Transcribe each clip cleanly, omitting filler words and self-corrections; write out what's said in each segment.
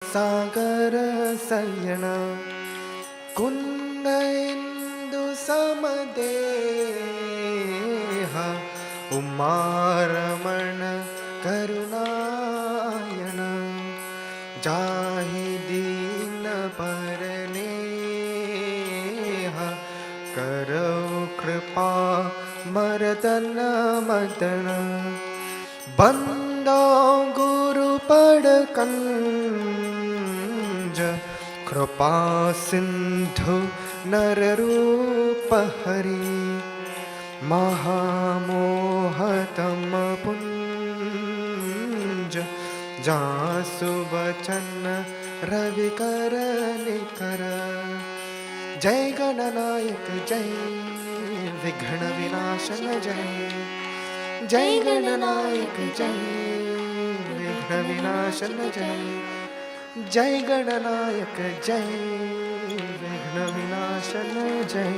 सागर सयन कुंद इंदु समदेह उमारमण करुणायन जाहि दीन परनेह करौ कृपा मर्दन मदन बंदो गुरु पड़कंज कृपा सिंधु नर रूप हरि महामोहतम पुंज जासु बचन रवि कर निकर जय गणनायक जय विघ्न विनाशन जय जय गणनायक जय विघ्न विनाशन जय जय गणनायक जय विघ्न विनाशन जय.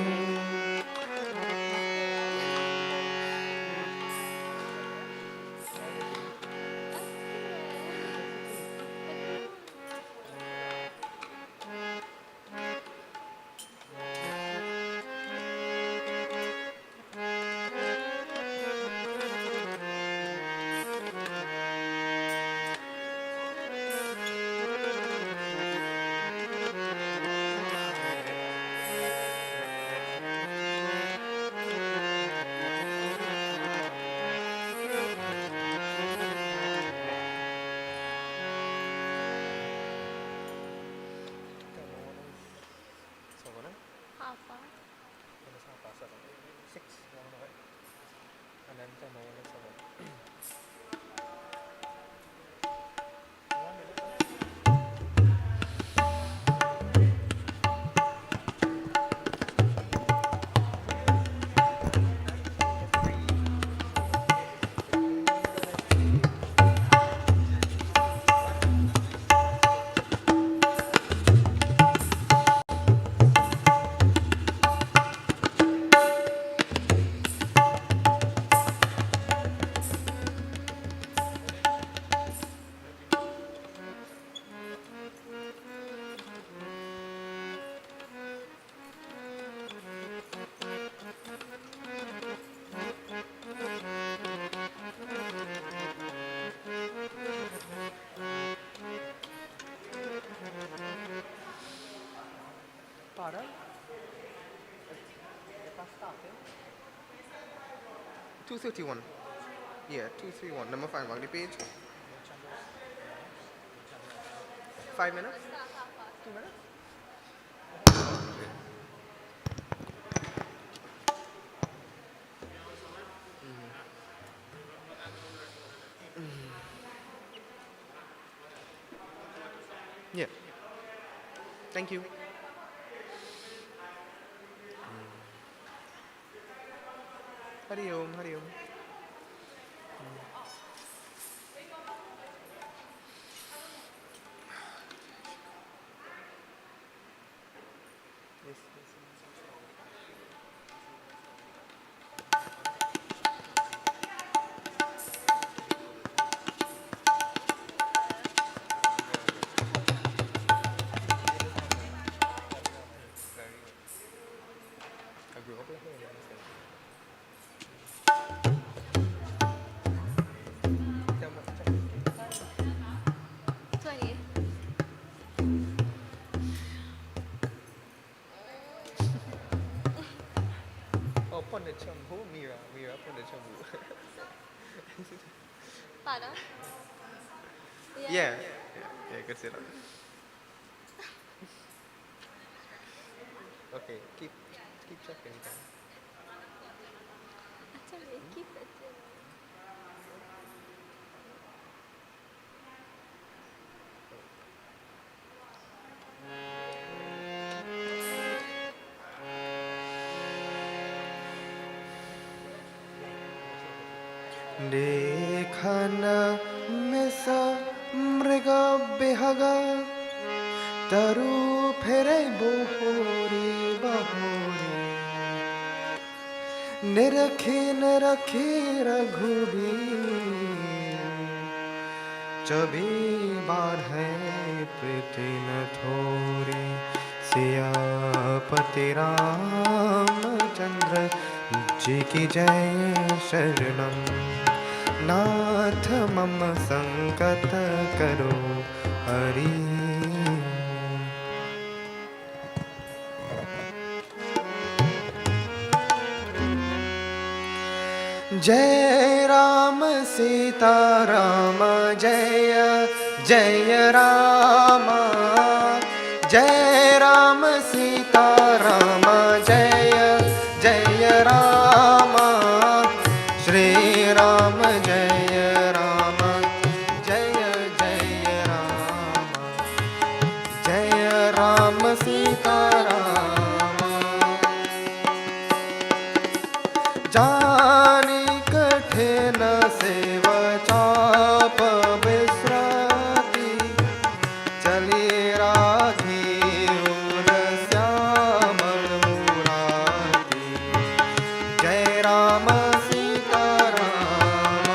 Pardon? It 231. Yeah, 231. Number 5 on the page. 5 minutes? 2 minutes? Yeah. Thank you. Hari Om, Hari Om. Put the shampoo, Mira, put the shampoo. Pardon? Yeah, good sit up. Okay, keep checking it. Actually, keep it. देखन miss मृग बिहगा तरु फेरे बोहोरी बहोरी निरखी Raghubir chubby बार है प्रीति न थोरे, सियापति रामचंद्र जी की जय शरणम। नाथ मम संकट करो हरि। जय राम सीता राम जय जय राम। जय राम सीता राम जय जय राम। श्री राम जय राम जय जय राम। जय राम सीता राम। जानी कठिन सेव चाप बिस्राती, चली राघीर श्यामल मुरारी। जय राम सीता राम।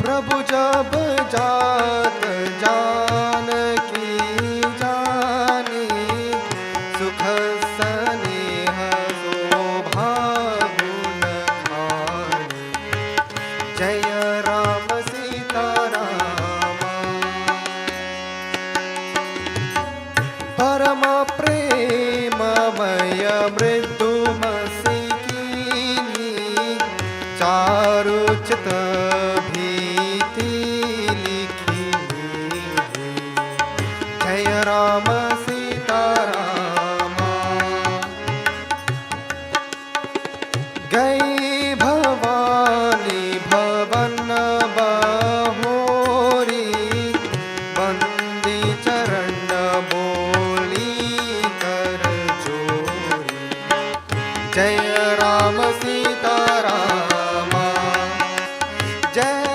प्रभु जब जात जानकी जानी, सुख स्नेह शोभा गुण खानी। जय राम सीता राम। परम प्रेममय मृदुमसिकिनी, चारुचित भीति लिखिनी। जय राम सीता राम। गई भवानी भवन बहोरी, बंदी चरण बोली कर जोरी। जय राम सीता राम। जय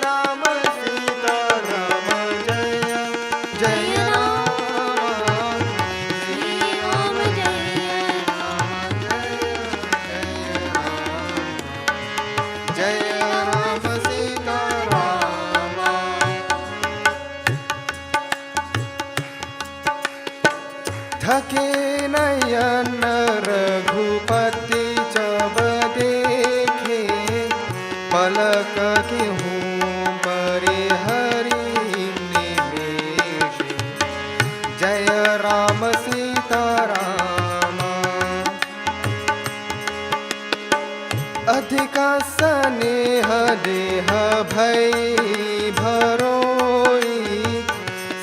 राम सीता राम जय जय राम। श्री राम जय राम जय जय राम। जय राम सीता राम। थके नयन रघुपति जब देखे, पलक की हूँ परिहरि निमेष। जय राम सीता राम। अधिक स्नेह देह भई भरोई,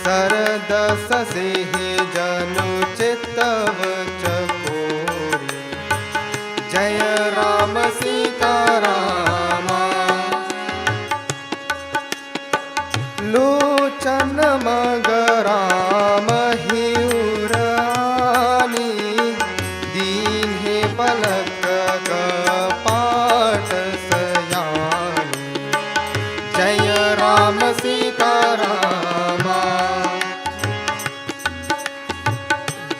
सरद ससेहि जनु चित्तव चकोरी। जय राम सीता राम। लोचन मगराम हिउरानी, दीन्हे पलक कपाट सयानी। जय राम सीता राम।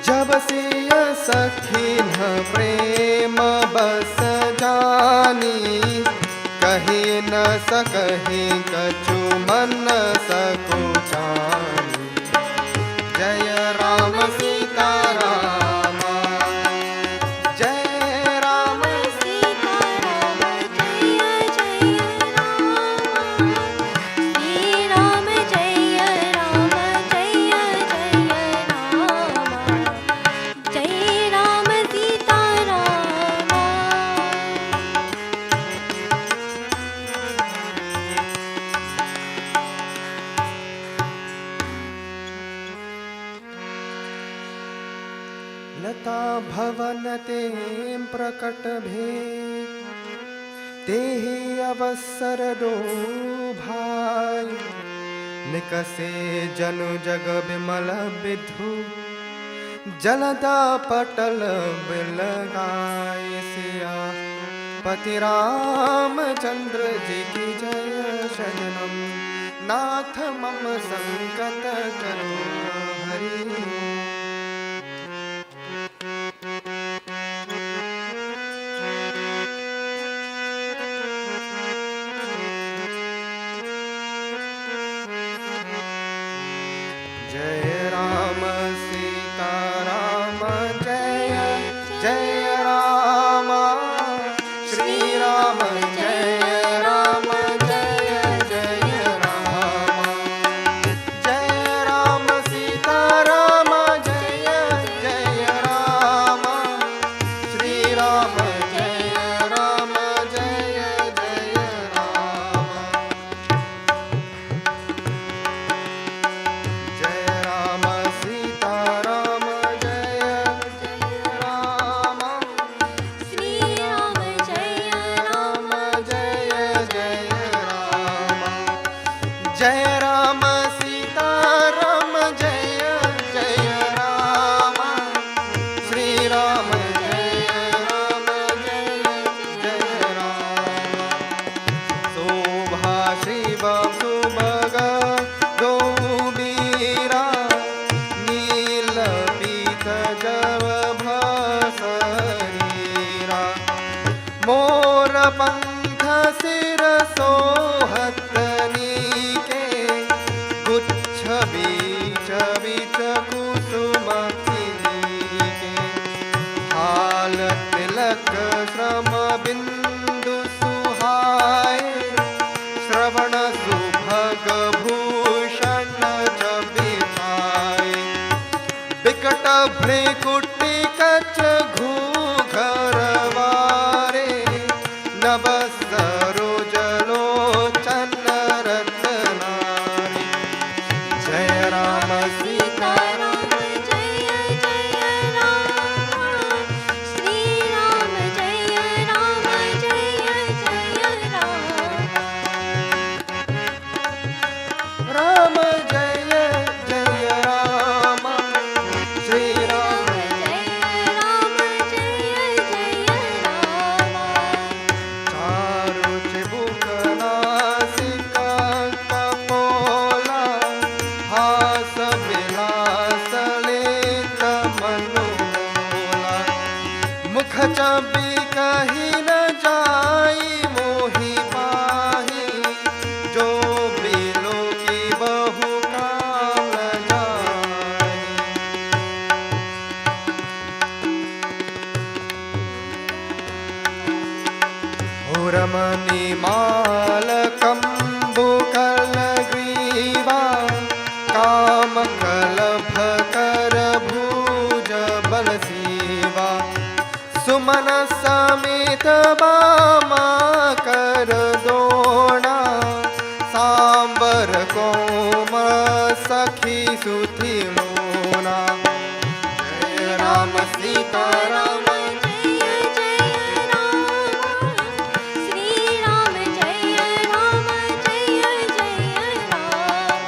जब सिय सखीन प्रेम बस जानी, कही न सकहि कछु मन सकुचानी। जय राम सीता राम। जय राम सीता राम जय जय राम। श्री राम जय राम जय जय राम। जय राम सीता राम। लता भवन ते प्रकट भे, तेहि अवसर दो भाई। निकसे जनु जग विमल विधु, जलदा पटल बिलगाय। सिया पति रामचंद्र जी की जय शरणम। नाथ मम संकट करो हरि। जय राम सीता राम जय जय राम श्री राम जय राम जय जय राम जय राम सीता राम जय जय राम श्री राम जय राम जय जय राम जय राम सीता राम जय जय राम श्री राम जय राम जय जय राम जय राम सीता राम जय जय राम श्री राम जय राम जय जय राम शोभा शिवम सुभग गौबीरा नील पीत जव भसरीरा मोर पंख सिर सोहतनीके गुच्छ बीच बीच कुसुम के हाल तिलक श्रम बिंदु सुहाय श्रवण सुभग भूषण बिछाए बिकट भ्रिकुटी कच घूघरवारे नभ सरोजलोचन रत्नारे जय राम सीता राम जय जय राम श्री राम जय राम जय जय राम राम जय जय राम श्री राम जय राम जय जय राम चारु चिबुक नासिका कपोला हास विलास लेत मनोला मुख चबी कही न जाई मोहि पाही जो बिलो की बहु काल जाई रमणी माल कंबुकल ग्रीवा काम कलभ कर भूज बल सीवा सुमन समेत बामा कर दोना सांबर कोम सखी सुथी लोना जय राम सीता राम जय जय राम श्री राम जय राम जय जय राम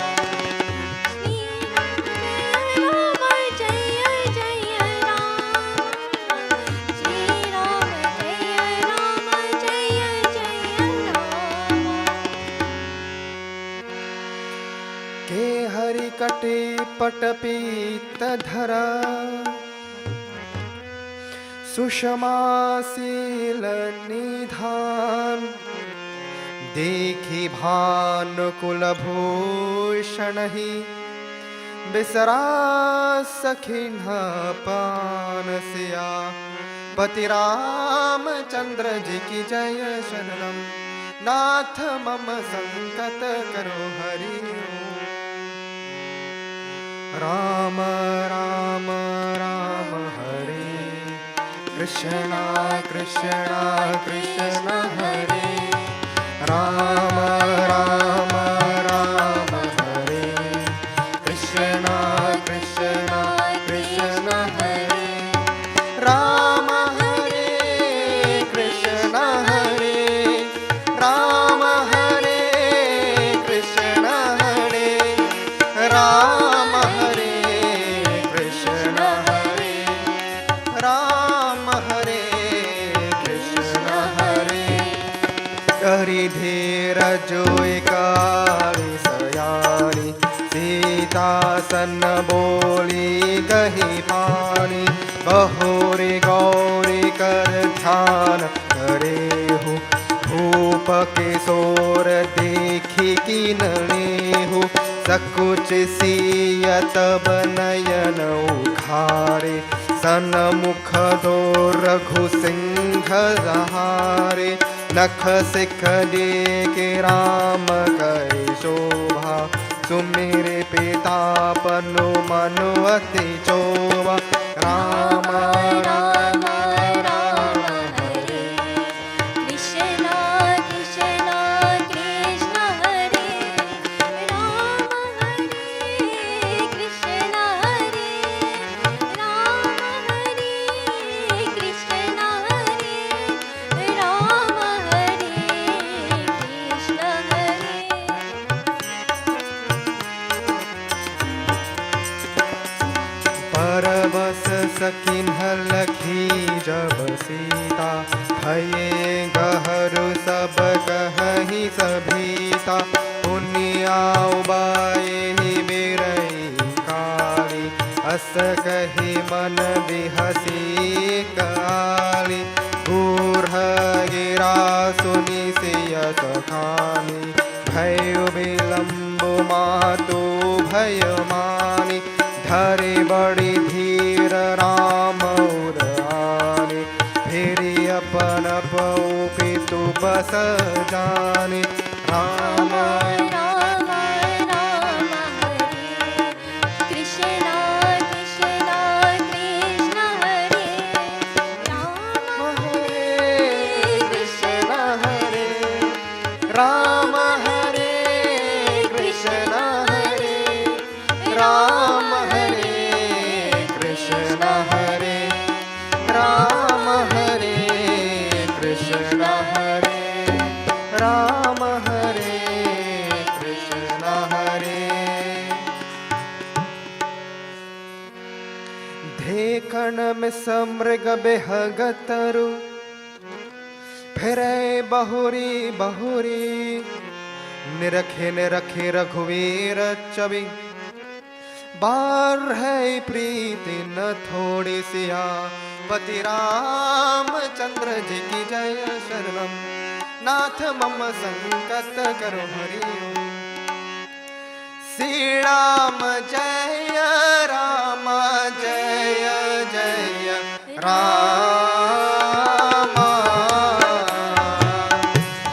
श्री राम जय जय राम श्री राम जय राम जय जय राम के हरि कटे पट पीत धरा सुषमाशील निधान देखी भानुकुल भूषण ही बिसरा सखिन पान सिया पति रामचंद्र जी की जय शरणम नाथ मम संकट करो हरि राम राम राम हरे कृष्ण कृष्ण कृष्ण हरे राम राम राम हरे कृष्ण कृष्ण कृष्ण हरे राम हरे कृष्ण हरे राम हरे कृष्ण हरे राम हरे कृष्ण हरे राम हरे कृष्ण हरे हरि धीर जोई काली सयानी सीता सन बोली कही पानी बहोरी गौरी कर ध्यान करे हूँ भूप के सोर देखी की नणे हूँ सकुच सियत बनयन उखारे, सनमुख दो रघु सिंह सहारे। नख सिख दे के राम कई शोभा, सुमेरे पिता पनु मनु अति चोभा। राम राम राम हरे कृष्ण कृष्ण कृष्ण हरे राम हरे कृष्ण हरे राम हरे कृष्ण हरे राम हरे कृष्ण हरे। परबस सकिन्ह लखी जब सीता, भये गहरु सब कहहि सभीता। पुनिया उबाए बिरई काली, अस कहि मन बिहसी काली। बूढ़ गिरा सुनि सिय सखानी, भय विलम्ब मातु भय मानी। धरे बड़ी धीर राम उरानी, फिरी अपन पौ पितु बस जाने। राम राम राम हरे कृष्ण कृष्ण कृष्ण हरे राम हरे कृष्ण हरे राम हरे कृष्ण हरे राम हरे कृष्ण हरे राम हरे कृष्ण हरे राम हरे कृष्ण हरे। देखन में समृग बेहगतरु, फिरे बहुरी बहुरी। निरखे निरखे रघुवीर चवि, बार है प्रीति न थोड़ी सिया। पति रामचंद्र जी की जय शरणम, नाथ मम संकट करो हरि। श्री राम जय राम जय जय राम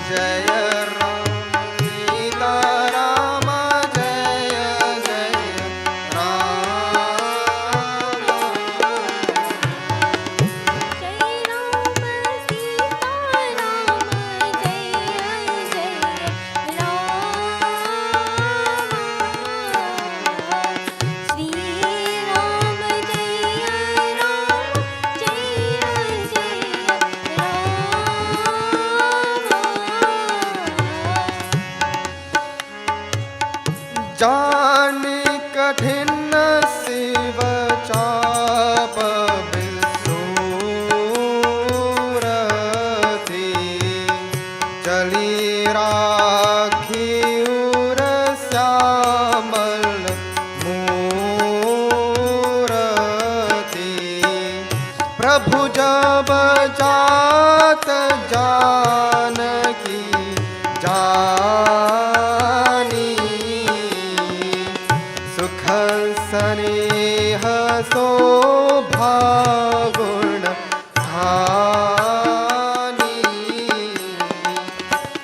जय राम। सीता राम जय जय राम। जय राम सीता राम जय जय राम। श्री राम जय राम जय जय राम। जान कठिन शिव चाप बिसूरती, चली राखी उर श्यामल मूरती। प्रभु जब जात जानकी जानी, सुख स्नेह शोभा गुण धानी।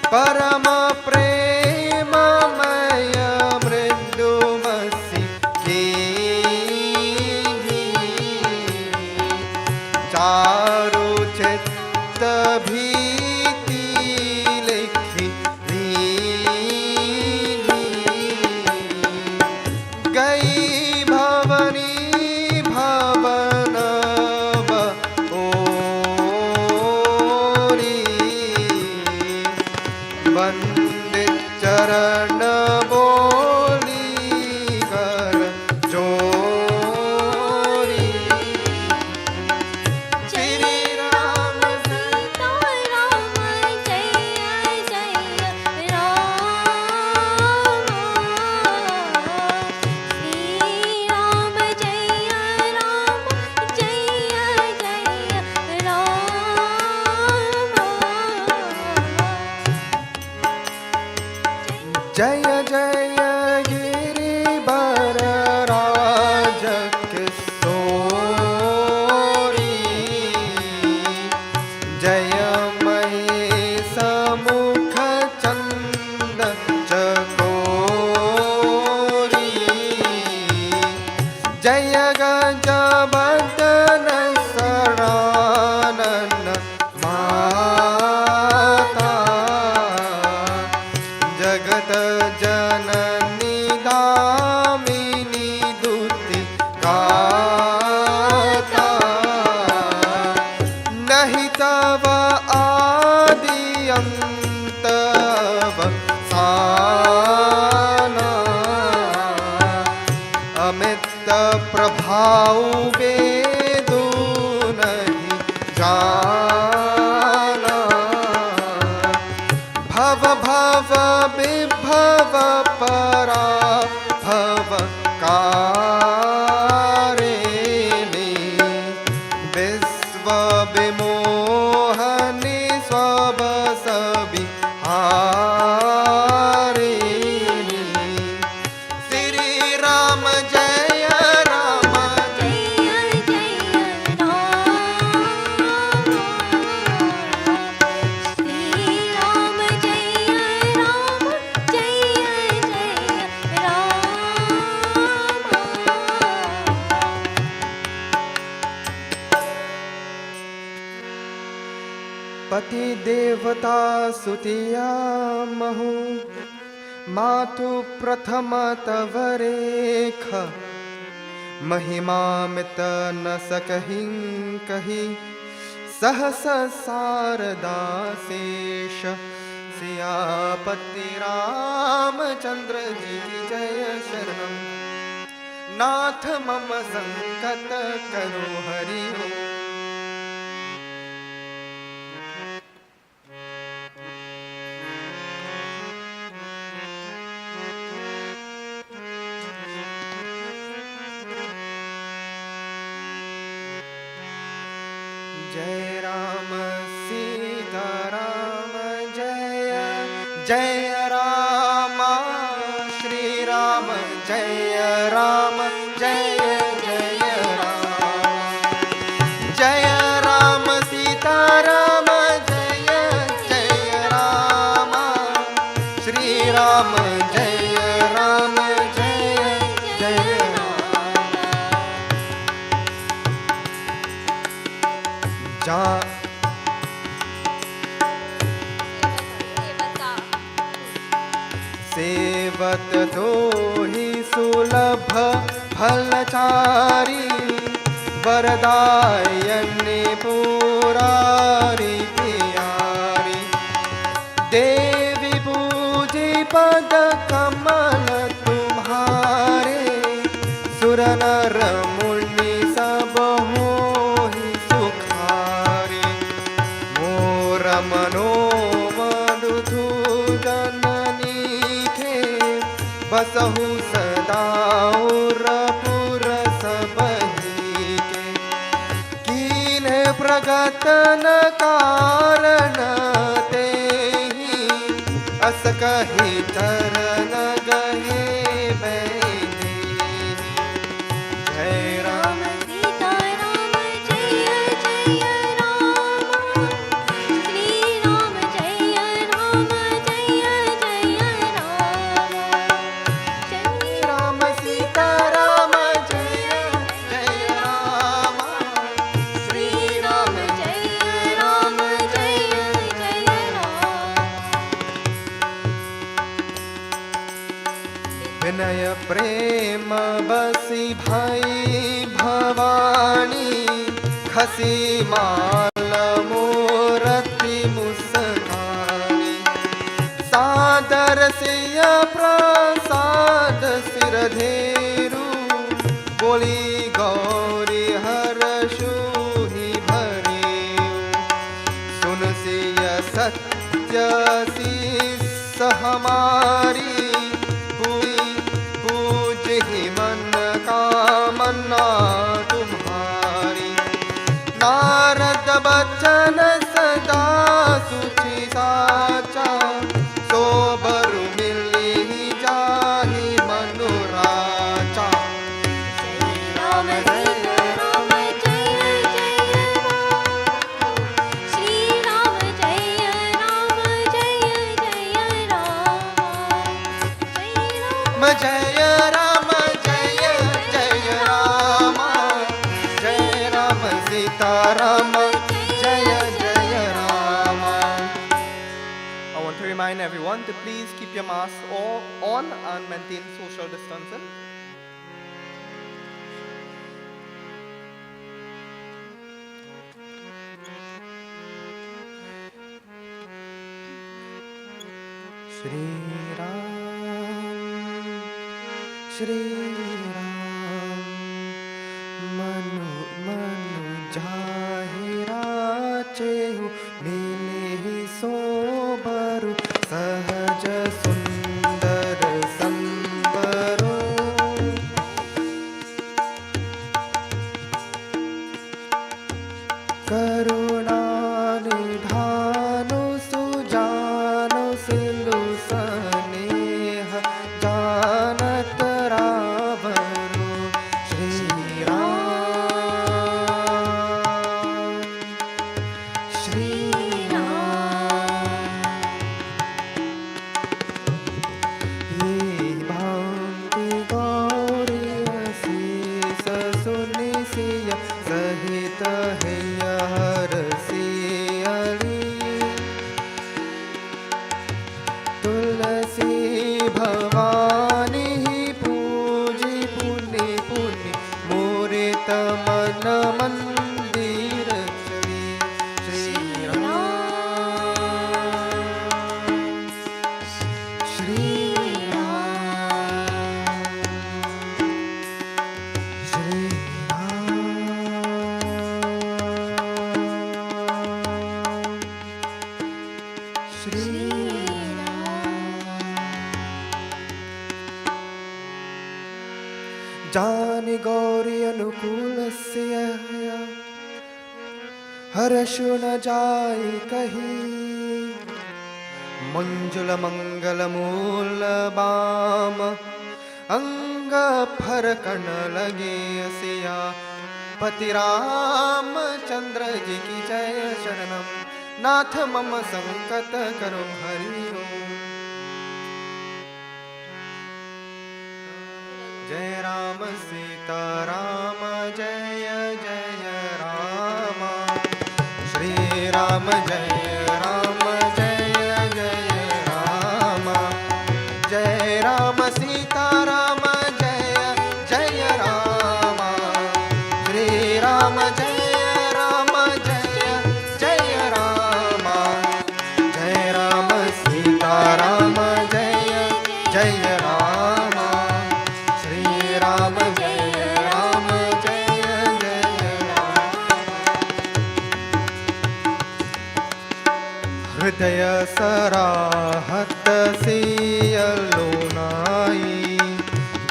परम प्रेममय मृदुमसि कीन्ही, चारु चित्त भीति लिखि दीन्ही। गई भवनी भवनव अमित प्रभाव वेदो नहीं जाना। भव भव विभव परा भव कारिणी विश्व विमोहनि स्वबस विहारिणी। श्री राम जय राम जय जय राम। श्री राम जय राम जय जय राम। पति देवता सुतिया महु मातु प्रथम तव रेख। महिमा मित न सकहि कही सहस शारदा शेष। सियापति रामचंद्र जी जय शरणम। नाथ मम संकट करो हरि ओम। जय राम सीता राम जय जय राम। श्री राम जय राम जय जय राम। जय राम सीता राम जय जय राम। श्री राम जय राम जय जय राम। जा सेवत तो ही सुलभ फलचारी। वरदायनि पुरारी प्यारी। देवी पूजी पद कमल तुम्हारे। सुर नर मुनि सब होहि सुखारी। मोर मनोमधु जननी खे बसहु सदा उरपुर सबहि के। कीन्हे प्रगट न कारण तेहि अस कहि चरण गहे बैदेहि। जय राम सीता राम जय जय राम। श्री राम जय राम जय जय राम। जय राम सीता राम जय जय राम। श्री राम जय राम जय जय राम। विनय प्रेम बसी भाई भवानी। खसी माल मोरति मुस्कानी। सादर सिय प्रसाद सिर धेरु। बोली गौरी हर शूहि भरेऊ। सुन सिय सत्य शीस हमारी। पूज ही मन कामना तुम्हारी। नारद बचन सदा सुचि साचा। सोबरु मिली जाहि मनुराचा। श्री राम सीता राम जय जय राम। श्री राम जय राम जय जय राम। जय राम जय राम जय जय राम। जय राम सीता राम जय जय Ram. I want to remind everyone to please keep your masks on and maintain social distancing. Shri Ram, Shri Ram, Manu Manu जाहिरा चेहु मिले सोबरु सहज सुंदर संबरो करुणा निधानु सुजानु सिलु स्नेह जानत रावरु श्री राम श्री ये भांति गौरी शीस सुनि सिय सहित है तुलसी भवानी पूजी पुनि पुनि मुरित मन मंदिर श्री राम श्री श्री जानि गौरी अनुकूलस्य हर्षु न जाय कही मंजुल मंगल मूल बाम अंग फरकन लगे सिया पति राम चंद्र जी की जय शरणम नाथ मम संकट करो हरि ओम जय राम सीता राम जय जय राम श्री राम जय राम जय जय राम जय राम सीता राम जय जय राम श्री राम जय राम जय जय राम जय राम सीता राम जय जय राम राम जय राम जय जय राम हृदय सराहत सियलोनाई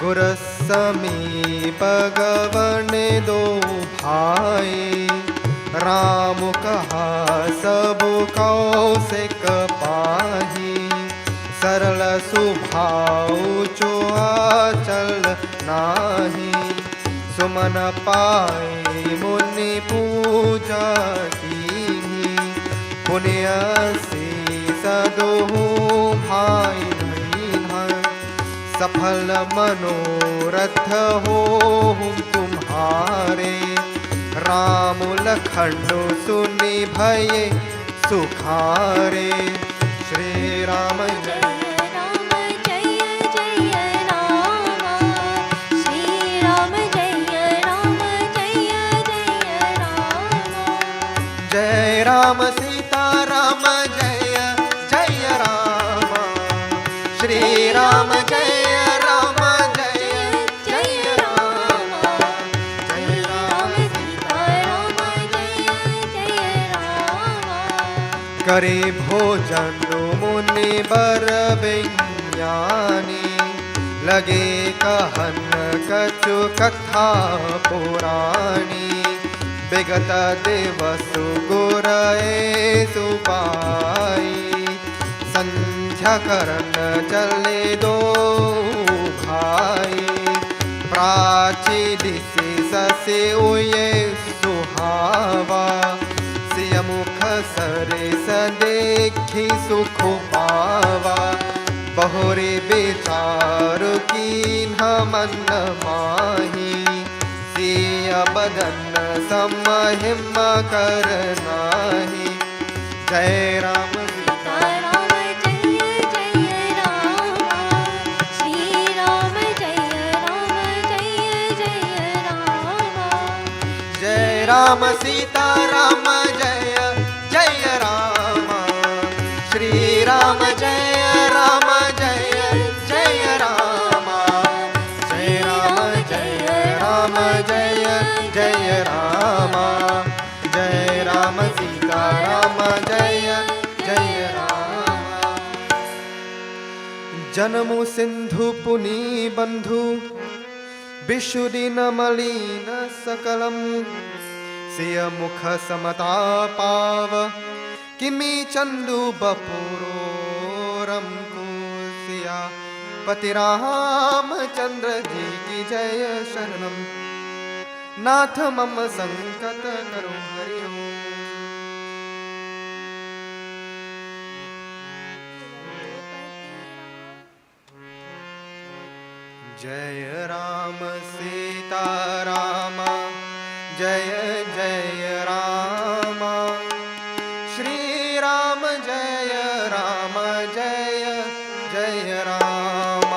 गुर समीप गवन दो भाई राम कहा सब कौशिक पाही सरल सुभाव जो आचल नाही सुमन पाए मुनि पूजा की पुण्य से सदोहु भाई बहिन सफल मनोरथ हो तुम्हारे राम लखन सुनि भय सुखारे श्री राम जय जय राम सीता राम जय जय राम श्री राम जय राम जय जय राम जय राम सीता राम जय जय राम करे भोजन मुनि बर विज्ञानी लगे कहन कछु कथा पुरानी विगत दिवसु गुर सुपाई संध्या करन चले दो भाई प्राची दिशि ससे उये सुहावा सिय मुख सरिस देखी सुख पावा बहुरे विचार कीन्ह मन माही सिय बदन समहिम करनाही जय राम सीता राम जय जय राम श्री राम जय जय राम जय राम सीता राम जय जय राम श्री राम जय राम जय जय राम जय राम जय राम जय राम जय राम सीता राम जय जय राम। जन्मु सिंधु पुनी बंधु विशुदिन मलिन सकलम सिय मुख समता पाव किमि चंदु बपुरोरम कुसिया पति रामचंद्र जी की जय शरणम नाथ मम संकट करो हरि ओम। जय राम सीता राम जय जय राम श्री राम जय राम जय जय राम।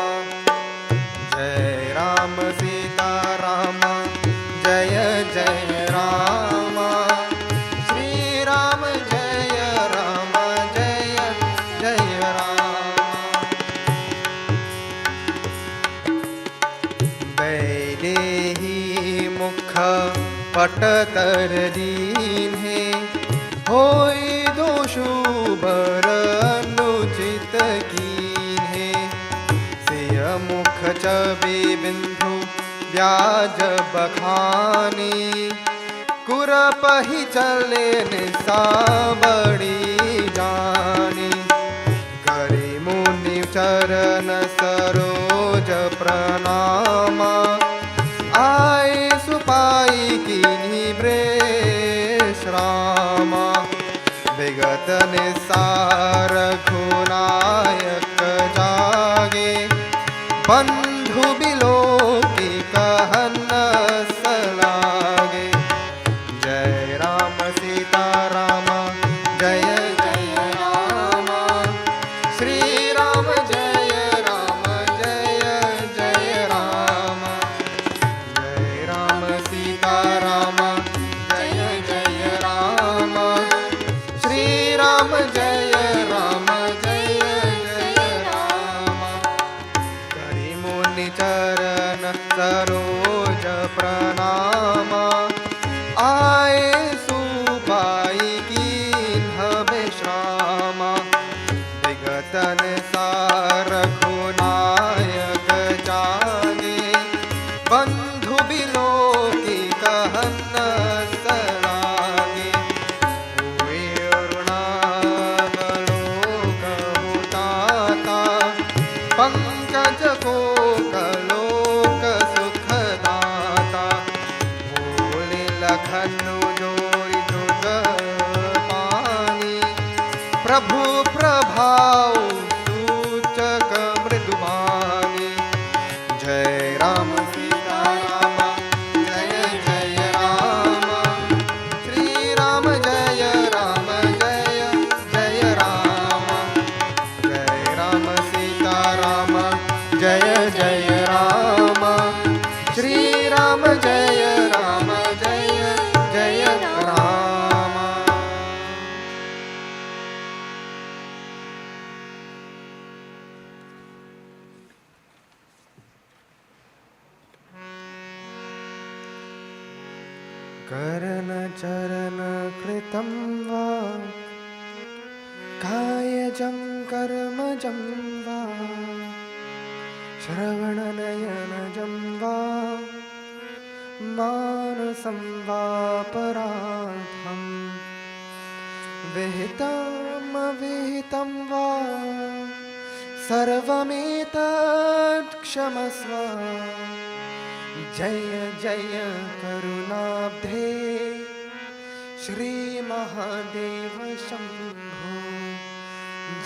जय राम सीता राम जय जय राम श्री राम जय राम जय जय राम। वैदेही मुख पट तर दीन है होई दोषु बर अनुचित कीन है सिय मुख चबे बिंदु व्याज बखानी कुरपहि चले निसा बड़ी जानी करि मुनि चरण सरोज प्रणाम आए सुपाई कीन्ही वृष राम विगत निसार घुनायक जागे बंधु बिलो की कहन सलागे। जय राम सीता राम जय जय राम श्री राम जय राम जय जय राम। जय राम सीता राम जय जय राम श्री राम जय राम जय जय राम। करि मुनि चरण सरोज प्रणाम आए सुपाई कीन्ह विश्राम विगतन सार घुनायक जागे बंधु बिलो की कहन सलागे। हुए अरुणावलोक हुताता पंकज को कलोक सुखदाता भोले लखनु जोरि जुग पानी प्रभु प्रभाव सूचक मृदुबानी। जय राम सीता राम जय जय राम श्री राम जय राम जय जय राम। जय राम सीता राम जय जय राम श्री राम जय राम जय जय राम। करण चरण कृतं वा कायजं कर्मजं वा श्रवणनयनजं वा मानसं वा परार्थं विहितमविहितं वा सर्वमेतत् क्षमस्व। जय जय करुणाब्धे श्री महादेव शंभो।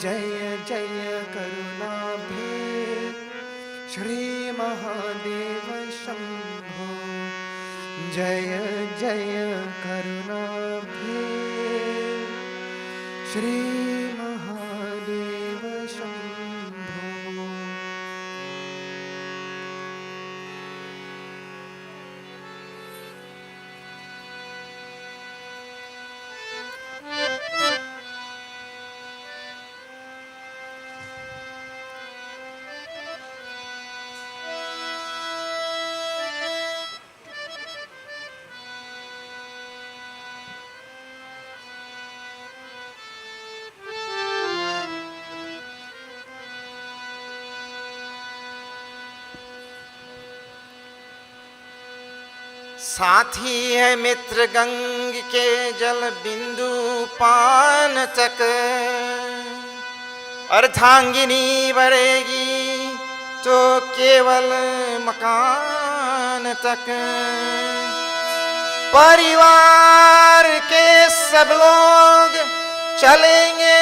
जय जय करुणाब्धे श्री महादेव शंभो। जय जय करुणाब्धे श्री महादेव शंभो। साथी है मित्र गंग के जल बिंदु पान तक, अर्धांगिनी बढ़ेगी तो केवल मकान तक। परिवार के सब लोग चलेंगे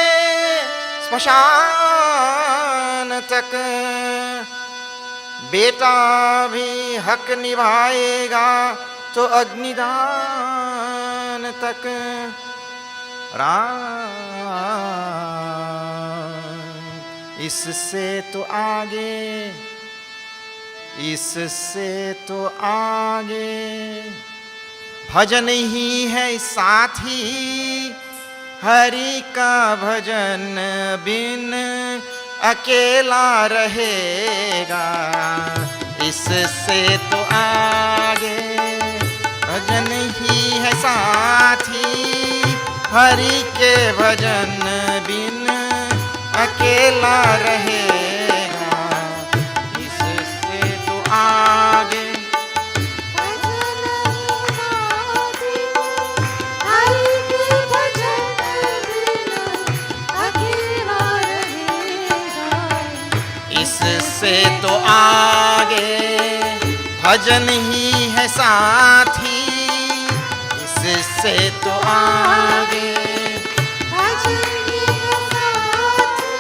स्मशान तक, बेटा भी हक निभाएगा तो अग्निदान तक। राम इससे तो आगे, इससे तो आगे भजन ही है साथी, हरि का भजन बिन अकेला रहेगा। इससे तो आगे भजन ही है साथी, हरि के भजन बिन अकेला रहेगा। इससे तो आगे इससे तो आगे भजन ही है साथी, इससे तो आगे भजन ही है साथी,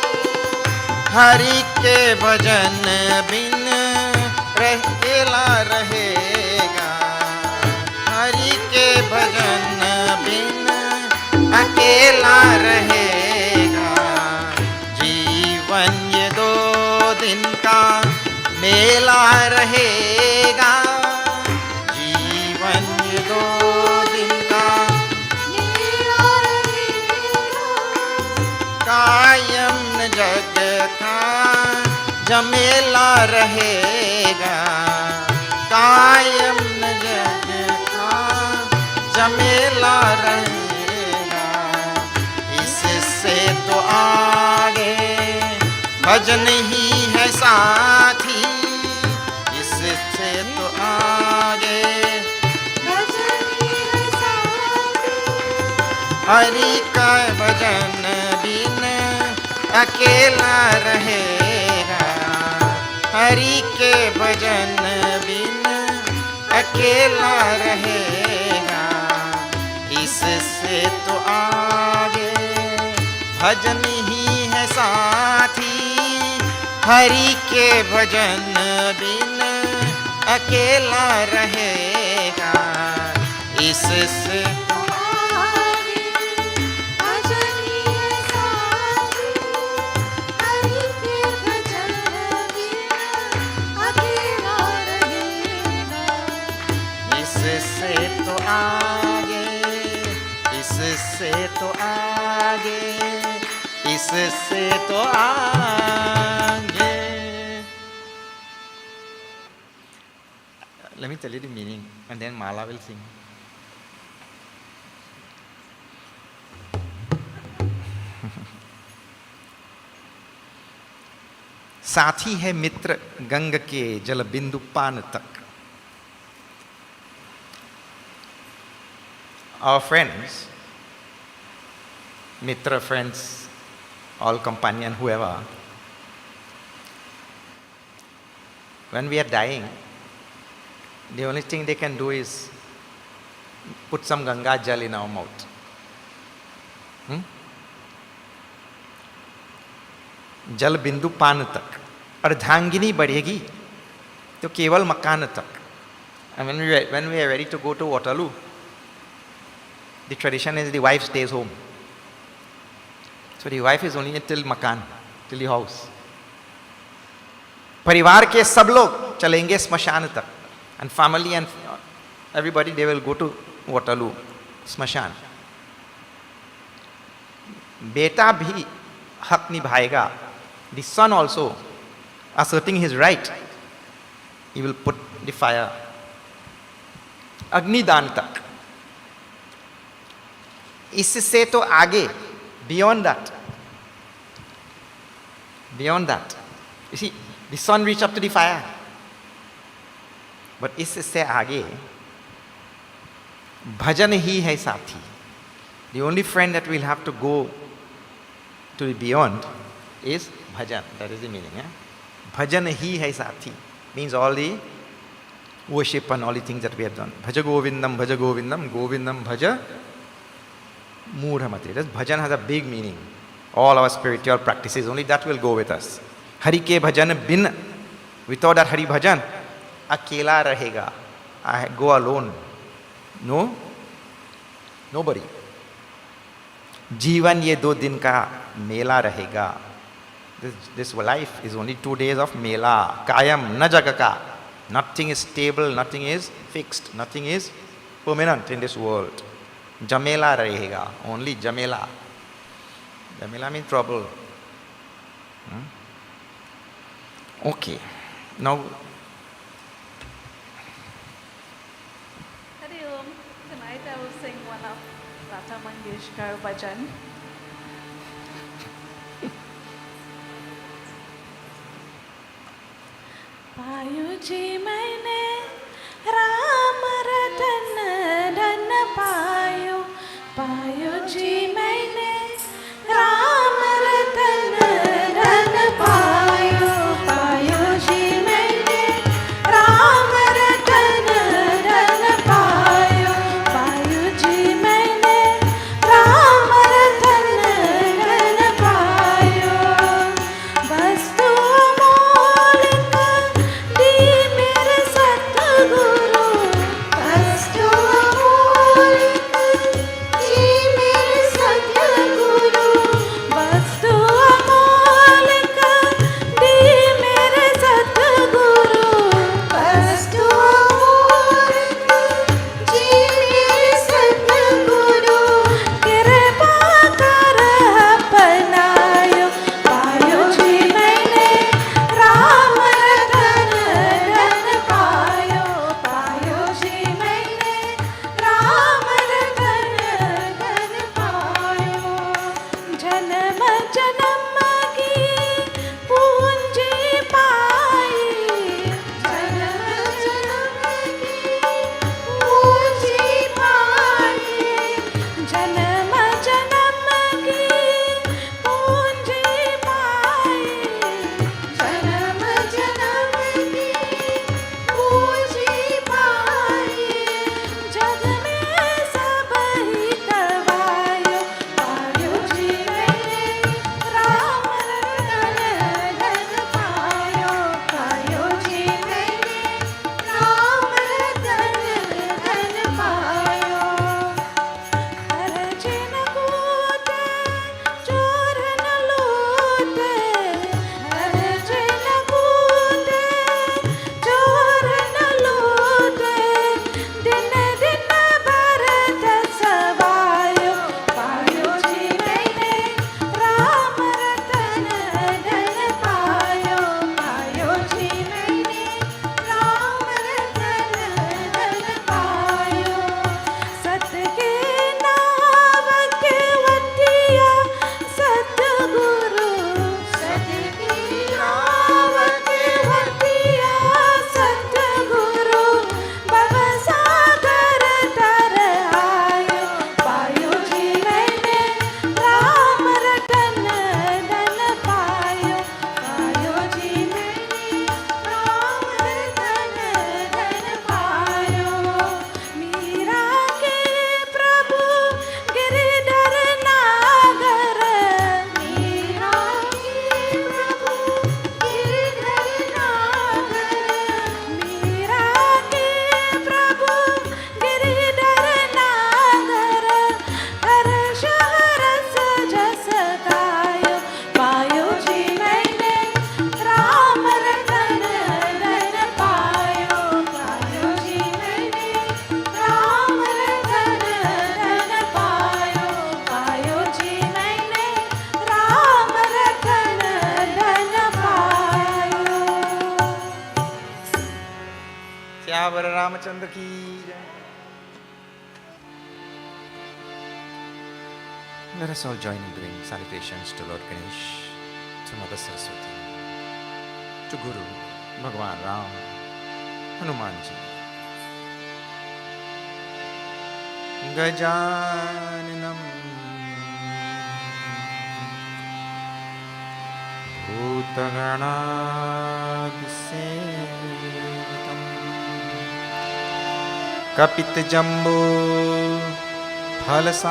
हरि के भजन बिन अकेला रहेगा। हरि के भजन बिन अकेला रहेगा। जीवन ये 2 दिन का मेला रहेगा। जीवन ये 2 दिन का मेला रहेगा। कायम न जग का जमेला रहेगा। कायम न जग का जमेला रहेगा। इससे तो आगे भजन ही है साथी, इससे तो आगे भजन ही है साथी, हरि का भजन बिन अकेला रहेगा। हरि के भजन बिन अकेला रहेगा। इससे तो आगे भजन ही है साथी, हरि के भजन बिन अकेला रहेगा। इससे तो आगे भजन ही है साथी, हरि के भजन बिन अकेला रहेगा। इससे तो आगे, इससे तो आगे, इससे तो आगे। Let me tell you the meaning and then Mala will sing. साथी है मित्र गंग के जल बिंदु पान तक. Our friends, mitra friends, all companion, whoever, when we are dying, the only thing they can do is put some Ganga Jal in our mouth. जल बिंदु पान तक, अर्धांगिनी बढ़ेगी तो केवल मकान तक. And when we are ready to go to Waterloo, the tradition is the wife stays home. So the wife is only till makan, till the house. परिवार के सब लोग चलेंगे स्मशान तक. And family and everybody, they will go to Waterloo, स्मशान. बेटा भी हक निभाएगा. The son also, asserting his right, he will put the fire. अग्निदान तक. इससे तो आगे, beyond that, you see, the son reached up to the fire. But इससे आगे, Bhajan hi hai sathi. The only friend that we'll have to go to the beyond is bhajan. That is the meaning. Bhajan hi hai sathi. Means all the worship and all the things that we have done. Bhaja Govindam, Govindam Bhaja Mudhamati. Bhajan has a big meaning. All our spiritual practices, only that will go with us. Hari ke bhajan bin, without that Hari bhajan, akela rahega. I go alone. No? Nobody. Jeevan ye 2 din ka mela rahega. This life is only 2 days of mela. Kayam na jagaka. Nothing is stable, nothing is fixed, nothing is permanent in this world. Jamela rahega. Only jamela. Jamela means trouble. Okay. Now, Hari Om. Tonight I will sing one of Lata Mangeshkar bhajan. पायो जी मैंने राम रतन धन पायो, पायो जी मैंने राम रतन धन पायो, पायो जी मैंने राम रतन धन पायो, पायो जी मैंने राम रतन धन पायो। वस्तु अमोलक दी मेरे सतगुरु, वस्तु अमोलक दी मेरे सतगुरु, वस्तु अमोलक दी मेरे सतगुरु, वस्तु अमोलक जी मेरे सतगुरु, कृपा कर अपनायो, पायो जी मैंने राम रतन धन पायो, पायो जी मैंने राम रतन धन पायो। जन्म जन्म की पूंजी पाई, जन्म जन्म की पूंजी पाई, जन्म जन्म की पूंजी पाई, जन्म जन्म की पूंजी पाई। जग में सब ही करवायो, पायो जी मैंने राम रतन धन पायो, पायो जी मैंने राम रतन धन पायो। अर्जी न कूटे चोर न लूटे, अर्जी न कूटे चोर न लूटे, दिन दिन भरत सवायो, पायो जी मैंने राम रतन धन पायो, पायो जी मैंने राम रतन धन पायो। सत के नाव के वतिया सतगुरु, सत के नाव के वतिया सतगुरु, भव सागर तर आयो, पायो जी मैंने राम रतन धन पायो, पायो जी मैंने राम रतन धन पायो। मीरा के प्रभु गिरधर नागर, मीरा के प्रभु गिरधर नागर, मीरा के प्रभु गिरधर नागर, हर्ष रस जस गायो, पायो जी मैंने राम रतन धन पायो, पायो जी मैंने राम रतन धन पायो, पायो जी मैंने राम रतन धन पायो। श्यावर रामचंद्र की जय. Let us all join in doing salutations to Lord Ganesh, to Mother Saraswati, to Guru, Bhagwan Ram, Hanuman Ji. गजाननं भूतगणाभिसेवितं कपितजम्बो फलसारभक्षणम्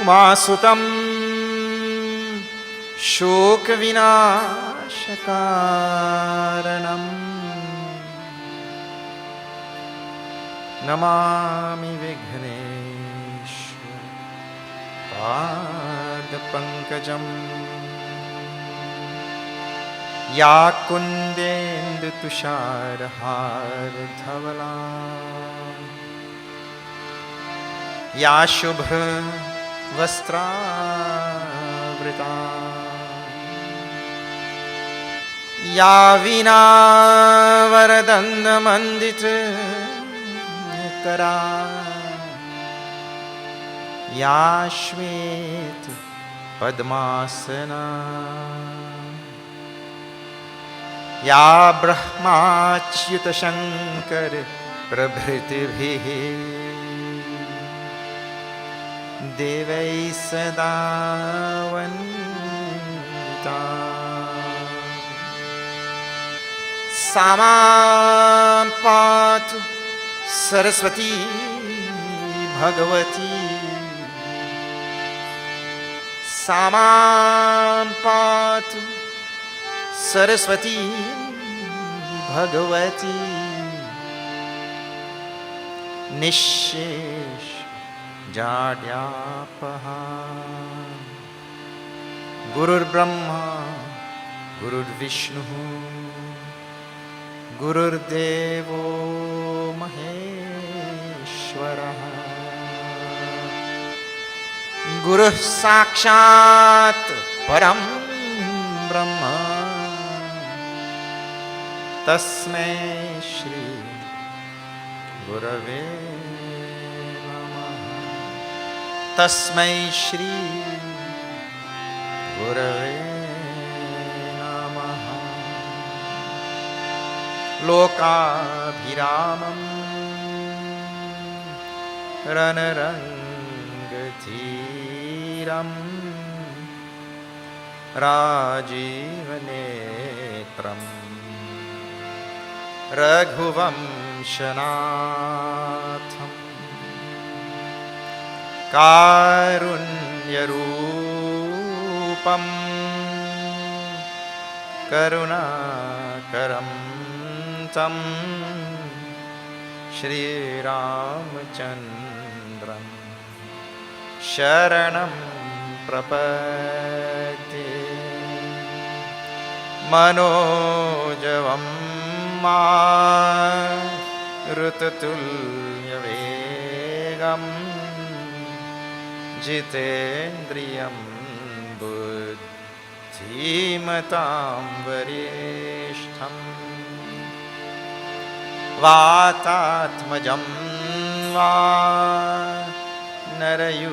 उमासुतं शोकविनाशकारणम् Namami Vighneshwar पादपङ्कजम् या कुन्देन्दुतुषारहारधवला या शुभ्रवस्त्रावृता या वीणावरदण्डमण्डितकरा या श्वेत पद्मासना या ब्रह्माच्युतशङ्कर प्रभृतिभिः देवैः सदा वन्दिता सा मां पातु सरस्वती भगवती सा मां पातु सरस्वती भगवती निःशेष जाड्यापहा गुरुर्ब्रह्मा गुरुर्विष्णुः गुरुर्देवो महेश्वरः गुरुः साक्षात् परं ब्रह्म तस्मै श्री गुरवे नमः तस्मै श्री गुरवे नमः लोकाभिरामं रणरङ्गधीरं राजीवनेत्रम् रघुवंशनाथम् कारुण्यरूपं करुणाकरं तं श्रीरामचन्द्रं शरणं प्रपद्ये मनोजवं मारुततुल्यवेगं जितेन्द्रियं बुद्धिमतां वरिष्ठं वातात्मजं वा नरयूथमुख्यं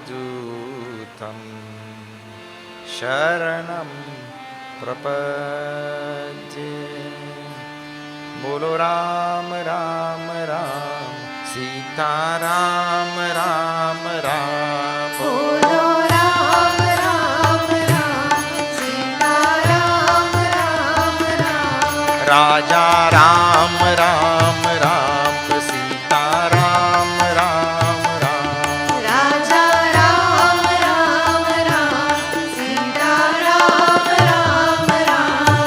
श्रीरामदूतं शरणं प्रपद्ये बोलो राम राम राम सीता राम राम राम बोलो राम राम राम सीता राम राम राम राजा राम राम राम सीता राम राम राम राजा राम राम राम सीता राम राम राम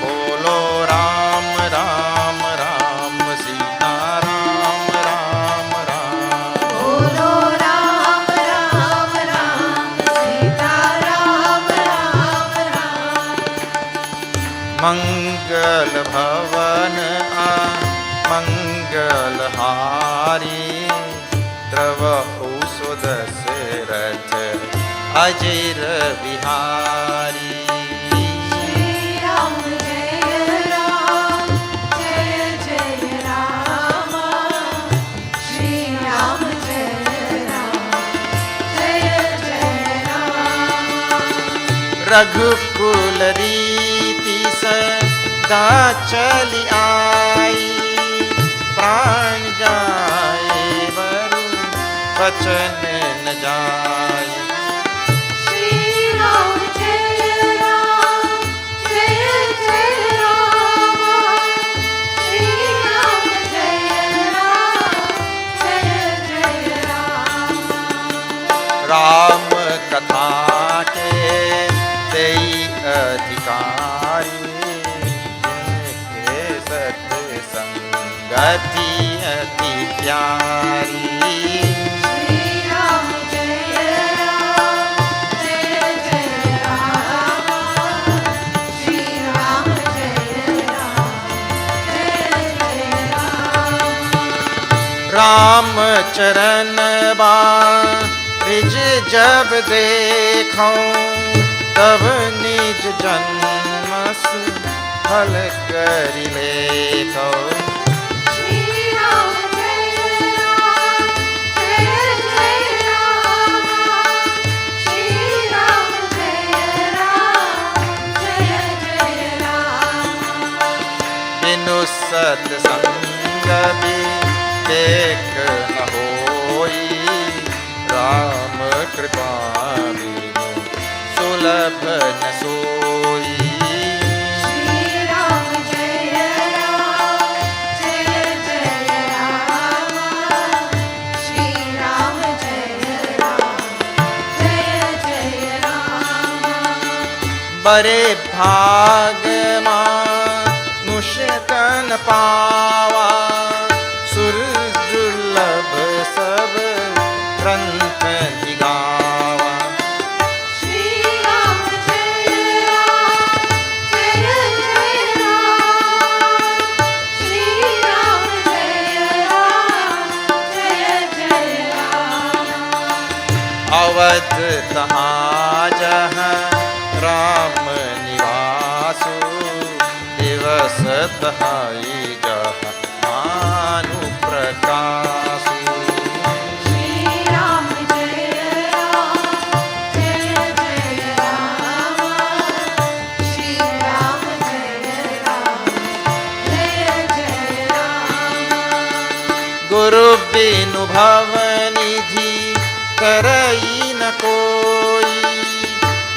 बोलो राम राम राम सीता राम राम राम बोलो राम राम राम सीता राम राम राम मंगल भवन मंगलहारी द्रव औषध रथ अजर बिहारी श्री राम जय राम जय जय राम श्री राम जय राम रघुकुल रीति सदा चली आई, प्राण जाए वरु वचन न जाए। श्री राम जय राम, जय जय राम। श्री राम जय राम, जय जय राम। राम कथा के तेई अधिकारी, जिनके सत्संगति अति प्यारी। श्री राम जय राम, जय जय राम। श्री राम जय राम, जय जय राम। राम चरण बारिज जब देखो, तब निज जन्मस फल करि लेखो। श्री राम जय राम, जय जय राम। श्री राम जय राम, जय जय राम। बिनु सत्संग विवेक न होई, राम कृपा बिनु सुलभ न सोई। श्री राम जय राम, जय जय राम। श्री राम जय राम, जय जय राम। बरे भाग मानुष तन पावा, सुर दुर्लभ सब ग्रंथ दिगावा। श्री राम जय राम, जय जय राम। श्री राम जय राम, जय जय राम। अवध तहाँ जहाँ राम निवासु, दिवस तहाई जहाँ भानु प्रकाशु। श्री राम जय राम, जय जय राम। श्री राम जय राम, जय जय राम। गुरु बिनु भव निधि करई न कोई,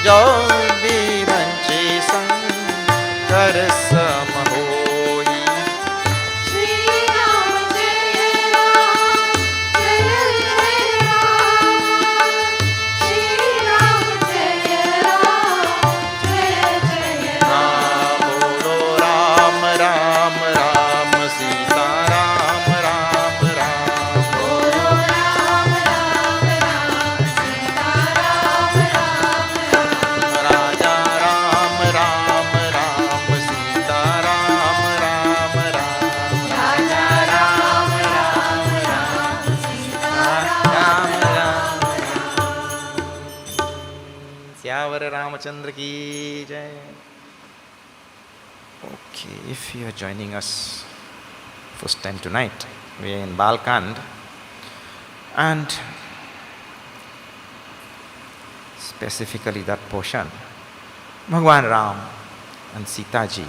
जो बिरंचे संकर सम होई। श्री राम जय राम, जय जय राम। श्री राम जय राम, जय जय राम। बोलो राम राम राम, सीता राम राम राम। बोलो राम राम राम, सीता राम राम राम। राजा राम राम राम, सीता राम राम राम। राजा राम राम राम, सीता राम राम राम। श्यावर रामचंद्र की जय। Okay, if you are joining us first time tonight, we are in Balkand, and specifically that portion, Bhagwan Ram and Sita ji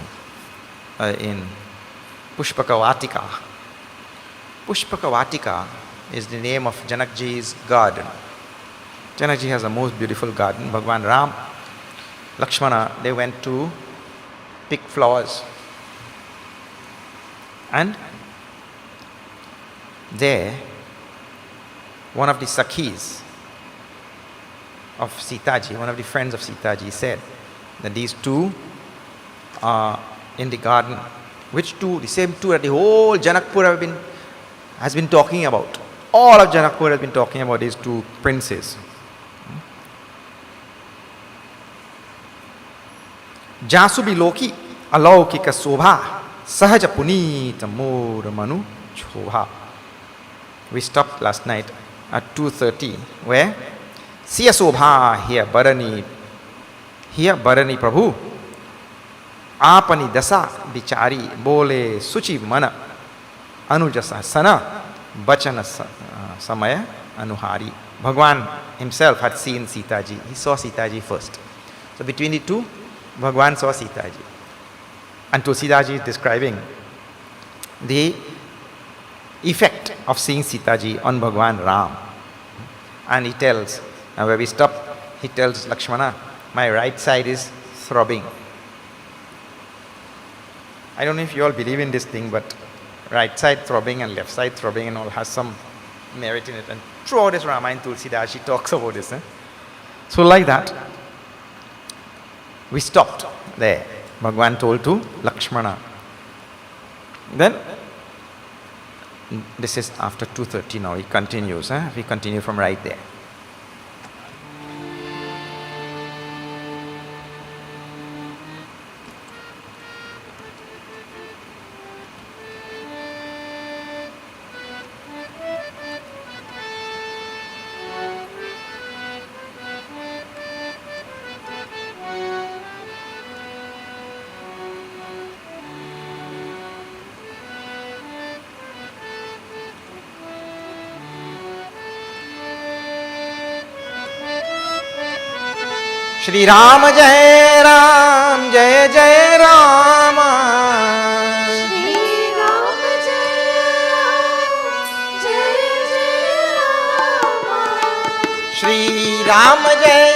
are in Pushpaka Vatika. Pushpaka Vatika is the name of Janak ji's garden. Janak ji has a most beautiful garden. Bhagwan Ram, Lakshmana, they went to pick flowers. And there, one of the Sakhis of Sita ji, one of the friends of Sita ji, said that these two are in the garden. Which two? The same two that the whole Janakpur has been talking about. All of Janakpur has been talking about these two princes. जासु बिलोकी अलौकिक शोभा, सहज पुनीत मोर मनु शोभा. We stopped last night at 2:30, where Siya Sobha here Barani Prabhu, Apani Dasa Bichari, Bole Suchi Mana, Anujasa Sana, Bachana Samaya Anuhari. Bhagwan himself had seen Sita ji. He saw Sita ji first. So between the two, Bhagwan saw Sita ji. And Tulsidas ji is describing the effect of seeing Sita ji on Bhagwan Ram. And he tells, now where we stop, he tells Lakshmana, my right side is throbbing. I don't know if you all believe in this thing, but right side throbbing and left side throbbing and all has some merit in it. And throughout this Ramayana, Tulsidas, she talks about this. So like that, we stopped there. Bhagwan told to Lakshmana. Then, this is after 2:30 now, he continues. We continue from right there. Shri Ram Jai Ram Jai Jai Rama. Shri Ram Jai Rama. Shri Ram Jai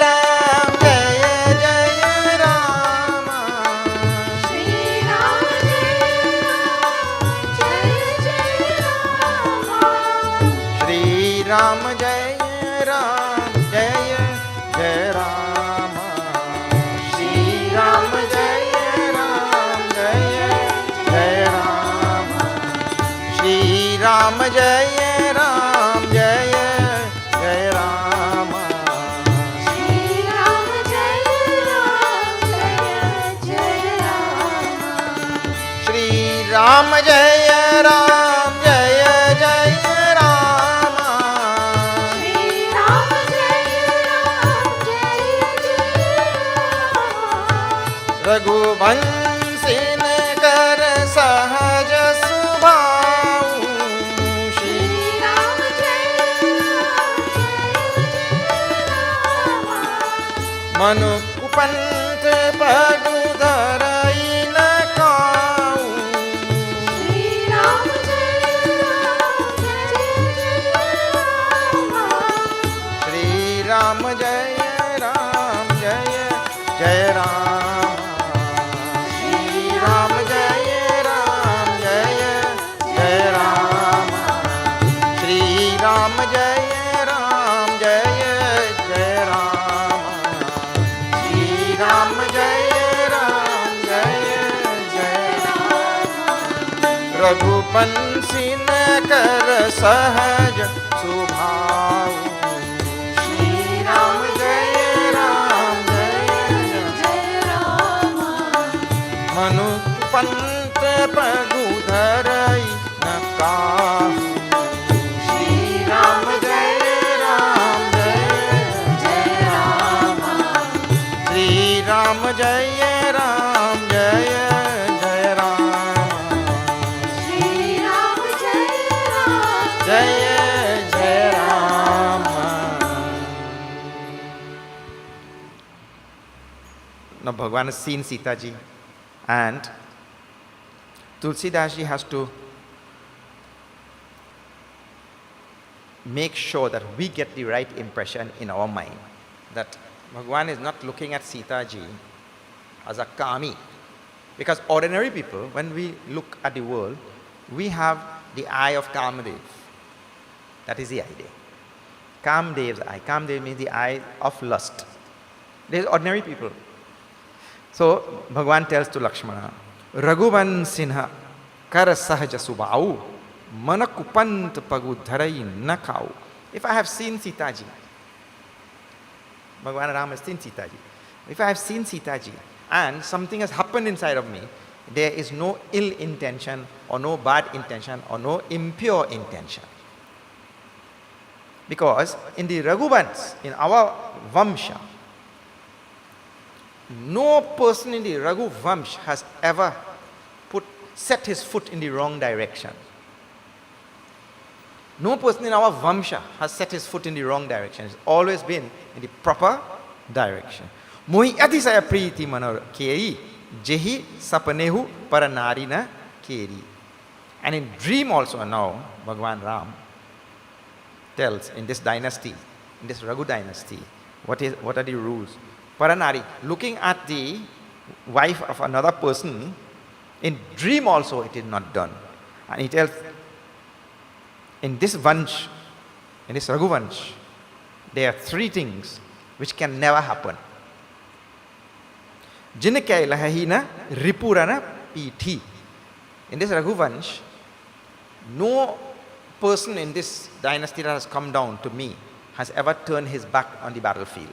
Ram Jai Jai Rama. Shri Ram Jai Rama. Shri Ram Jai Ram Jai Jai Rama. Shri Ram Jai Ram Jai Jai Rama. Shri Ram Jai Ram Jai Jai Rama. Shri Ram Jai Ram Jai Rama. Shri Ram Jai Ram Jai Jai Rama. Shri Ram Jai Ram Jai Rama. Raghuvanshi ने कर सहज सुभाऊ Shri Shri Ram Jai Rama. Manu कुपंथ पडु धरई न काऊ Shri Ram Jai Rama. Shri Ram जय राम जय जय राम श्री राम जय राम जय जय राम श्री राम जय राम जय जय राम श्री राम जय राम जय जय रघुवंशी न कर सहज सुभाऊ श्री राम जय राम जय Jai Rama. मनु पंत पगु धरई न काहू श्री राम जय राम जय Jai Rama. श्री राम जय राम जय जय Ram Shri Ram Jai Ram जय जय Ram. Now Bhagavan has seen Sita ji and Tulsidas ji has to make sure that we get the right impression in our mind that Bhagavan is not looking at Sita ji as a kami. Because ordinary people, when we look at the world, we have the eye of Kamadev. That is the idea. Kamdev's eye. Kamdev means the eye of lust. There are ordinary people. So Bhagavan tells to Lakshmana, Raghuvan Sinha kar sahaja subhau manakupant pagu dharai nakau. If I have seen Sita ji, Bhagavan Ram has seen Sita ji. If I have seen Sita ji and something has happened inside of me, there is no ill intention or no bad intention or no impure intention. Because in the Raghuvans, in our Vamsha, no person in the Raghu Vamsh has ever set his foot in the wrong direction. No person in our Vamsha has set his foot in the wrong direction. It's always been in the proper direction. Mohi atisaya priti manor keri, jehi sapanehu paranarina keri. And in dream also now, Bhagavan Ram tells in this dynasty, in this Raghu dynasty, what are the rules? Paranari, looking at the wife of another person, in dream also it is not done. And he tells, in this Vansh, in this Raghu Vansh, there are three things which can never happen. Jinkai lahahina ripurana piti. In this Raghu Vansh, no person in this dynasty that has come down to me has ever turned his back on the battlefield.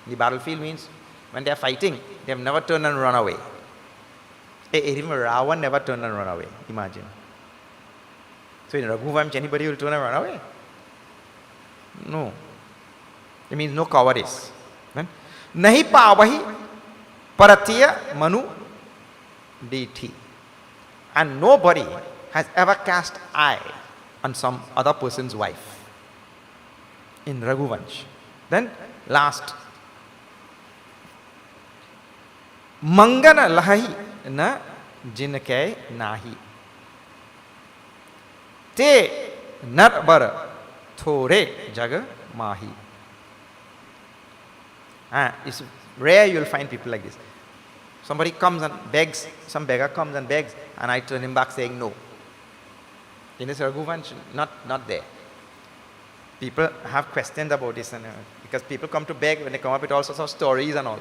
The battlefield means when they are fighting, they have never turned and run away. Even Ravan never turned and run away. Imagine. So in Raghu Vansh, anybody will turn and run away? No. It means no cowardice. Nahi pavahi paratiya manu diti. And nobody has ever cast eye on some other person's wife in Raghu Vansh. Then last, Mangana lahi na jinkai nahi. Te narbar thore jaga mahi. It's rare you'll find people like this. Somebody comes and begs, some beggar comes and begs, and I turn him back saying no. In this Raghu Vansh, not there. People have questions about this, and because people come to beg, when they come up with all sorts of stories and all.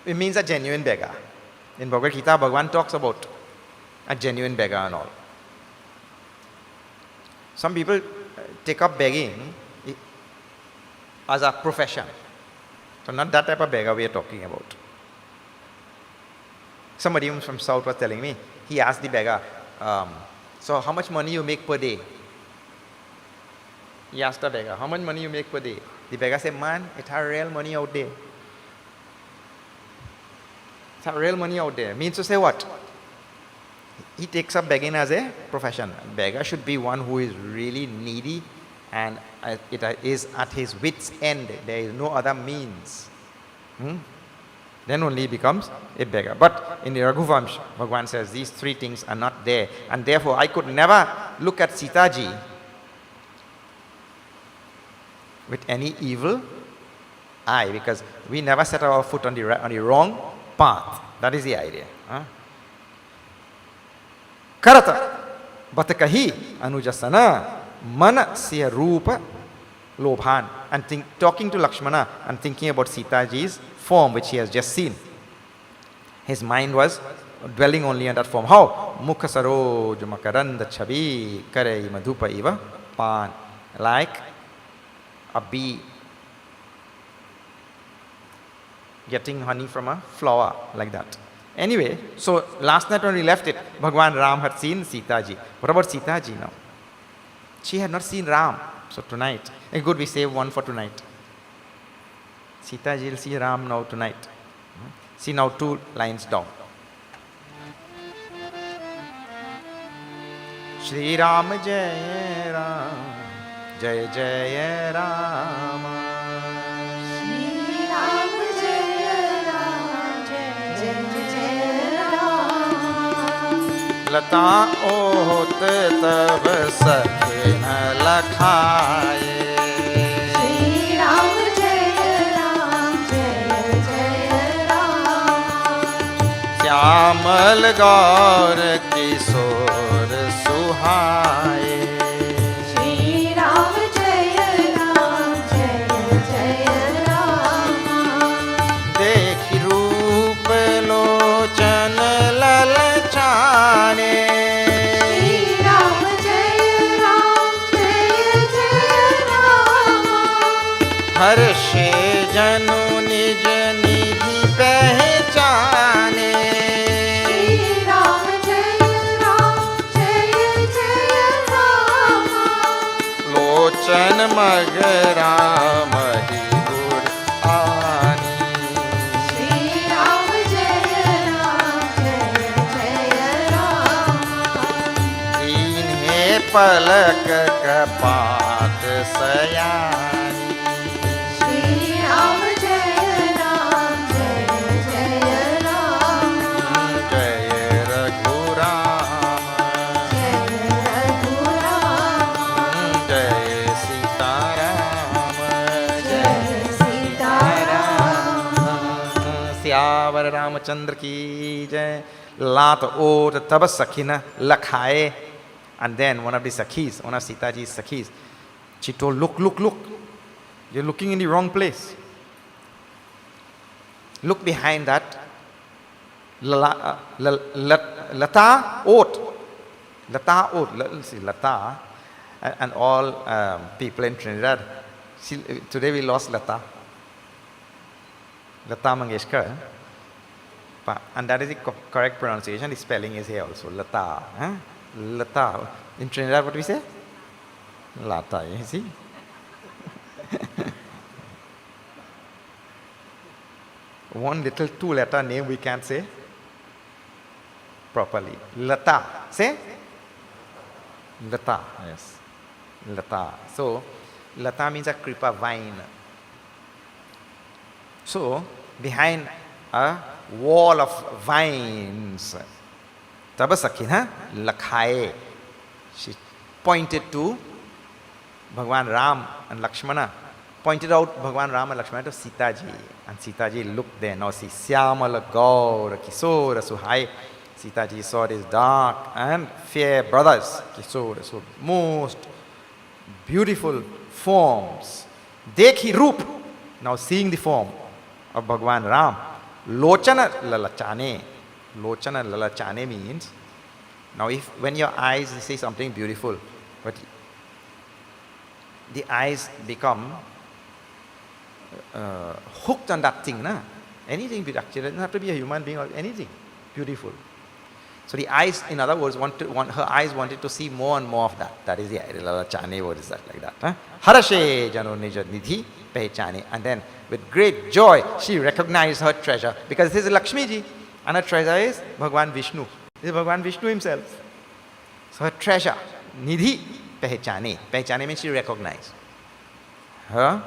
It means a genuine beggar. In Bhagavad Gita, Bhagavan talks about a genuine beggar and all. Some people take up begging as a profession. So not that type of beggar we are talking about. Somebody from South was telling me, he asked the beggar, so how much money you make per day? He asked the beggar, how much money you make per day? The beggar said, man, it's our real money out there. It's our real money out there. Means to say what? He takes up begging as a profession. A beggar should be one who is really needy and it is at his wit's end. There is no other means. Then only he becomes a beggar. But in the Raghu Vansh, Bhagavan says these three things are not there. And therefore I could never look at Sita ji with any evil eye, because we never set our foot on the wrong path. That is the idea. Karata batakahi anujasana mana siya rupa lobhan. And talking to Lakshmana and thinking about Sita ji's form which he has just seen. His mind was dwelling only on that form. How? Mukha saroj makaranda chabi karei madhupa iva pan. Like a bee getting honey from a flower, like that. Anyway, so last night when we left it, Bhagavan Ram had seen Sita ji. What about Sita ji now? She had not seen Ram. So tonight, good, we save one for tonight. Sita ji will see Ram now tonight. See now 2 lines down. Shri Ram Jai Ram, Jai Jai Rama. Shri Ram Jai Ram, Jai Jai Ram. लता ओत तब सखे न लखाए. Shri Ram Jai Ram, Jai Jai Ram. Shyamal गौर किशोर सुहाए. Shri Ram Jai Ram, Jai Jai Ram. देखि रूप लोचन ललचाने. Shri Ram Jai Ram, Jai Jai Ram. हर्षे जनु निज निधि पहचाने. Shri Ram Jai Ram, Jai Jai Ram. लोचन मग राम ही गुर आनी. Shri Ram Jai Ram, Jai Jai Ram. इन्हें पलक कपाट सयानी. Shri Ram Jai Ram, Siyavar Ramchandra की जय. Lat ot taba sakhina lakhaye. And then one of the sakhis, one of Sitaji's sakhis, she told, look, look, look. You're looking in the wrong place. Look behind that. Lata oat. Lata oat. See, Lata. And all people in Trinidad. Today we lost Lata. Lata Mangeshkar. And that is the correct pronunciation. The spelling is here also. Lata. Huh? Lata. In Trinidad, what do we say? Lata. You see? One little two-letter name we can't say properly. Lata. Say? Lata. Yes. Lata. So, Lata means a creeper vine. So, behind a wall of vines, Tabasakina Lakhaye. She pointed to Bhagwan Ram and Lakshmana. Pointed out Bhagwan Ram and Lakshmana to Sitaji. And Sitaji looked there. Now see, Syamala Gaura Kisora Suhai. Sitaji saw these dark and fair brothers. Kisora, so most beautiful forms. Dekhi Roop. Now seeing the form of Bhagwan Ram. Lochana Lalachane. Lochana Lalachane means, now if when your eyes say something beautiful, but the eyes become hooked on that thing, na? Anything beautiful, it doesn't have to be a human being or anything beautiful. So the eyes, in other words, her eyes wanted to see more and more of that. That is the Lalachane, what is that like that? Harashe Jano Nija Nidhi Pehchane. And then with great joy, she recognized her treasure. Because this is Lakshmi ji, and her treasure is Bhagwan Vishnu. This is Bhagwan Vishnu himself. So her treasure, Nidhi Pehchane. Pehchane means she recognized her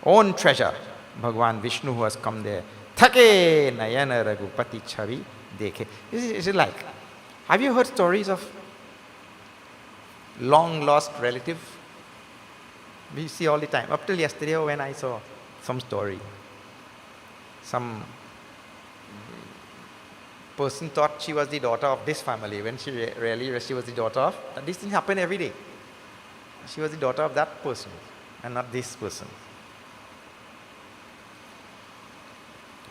own treasure, Bhagwan Vishnu who has come there. Thake Nayana Raghupati Chavi Dekhe. Is it like, have you heard stories of long lost relative? We see all the time. Up till yesterday when I saw some story. Some person thought she was the daughter of this family when she really she was the daughter of, these things happen every day. She was the daughter of that person and not this person.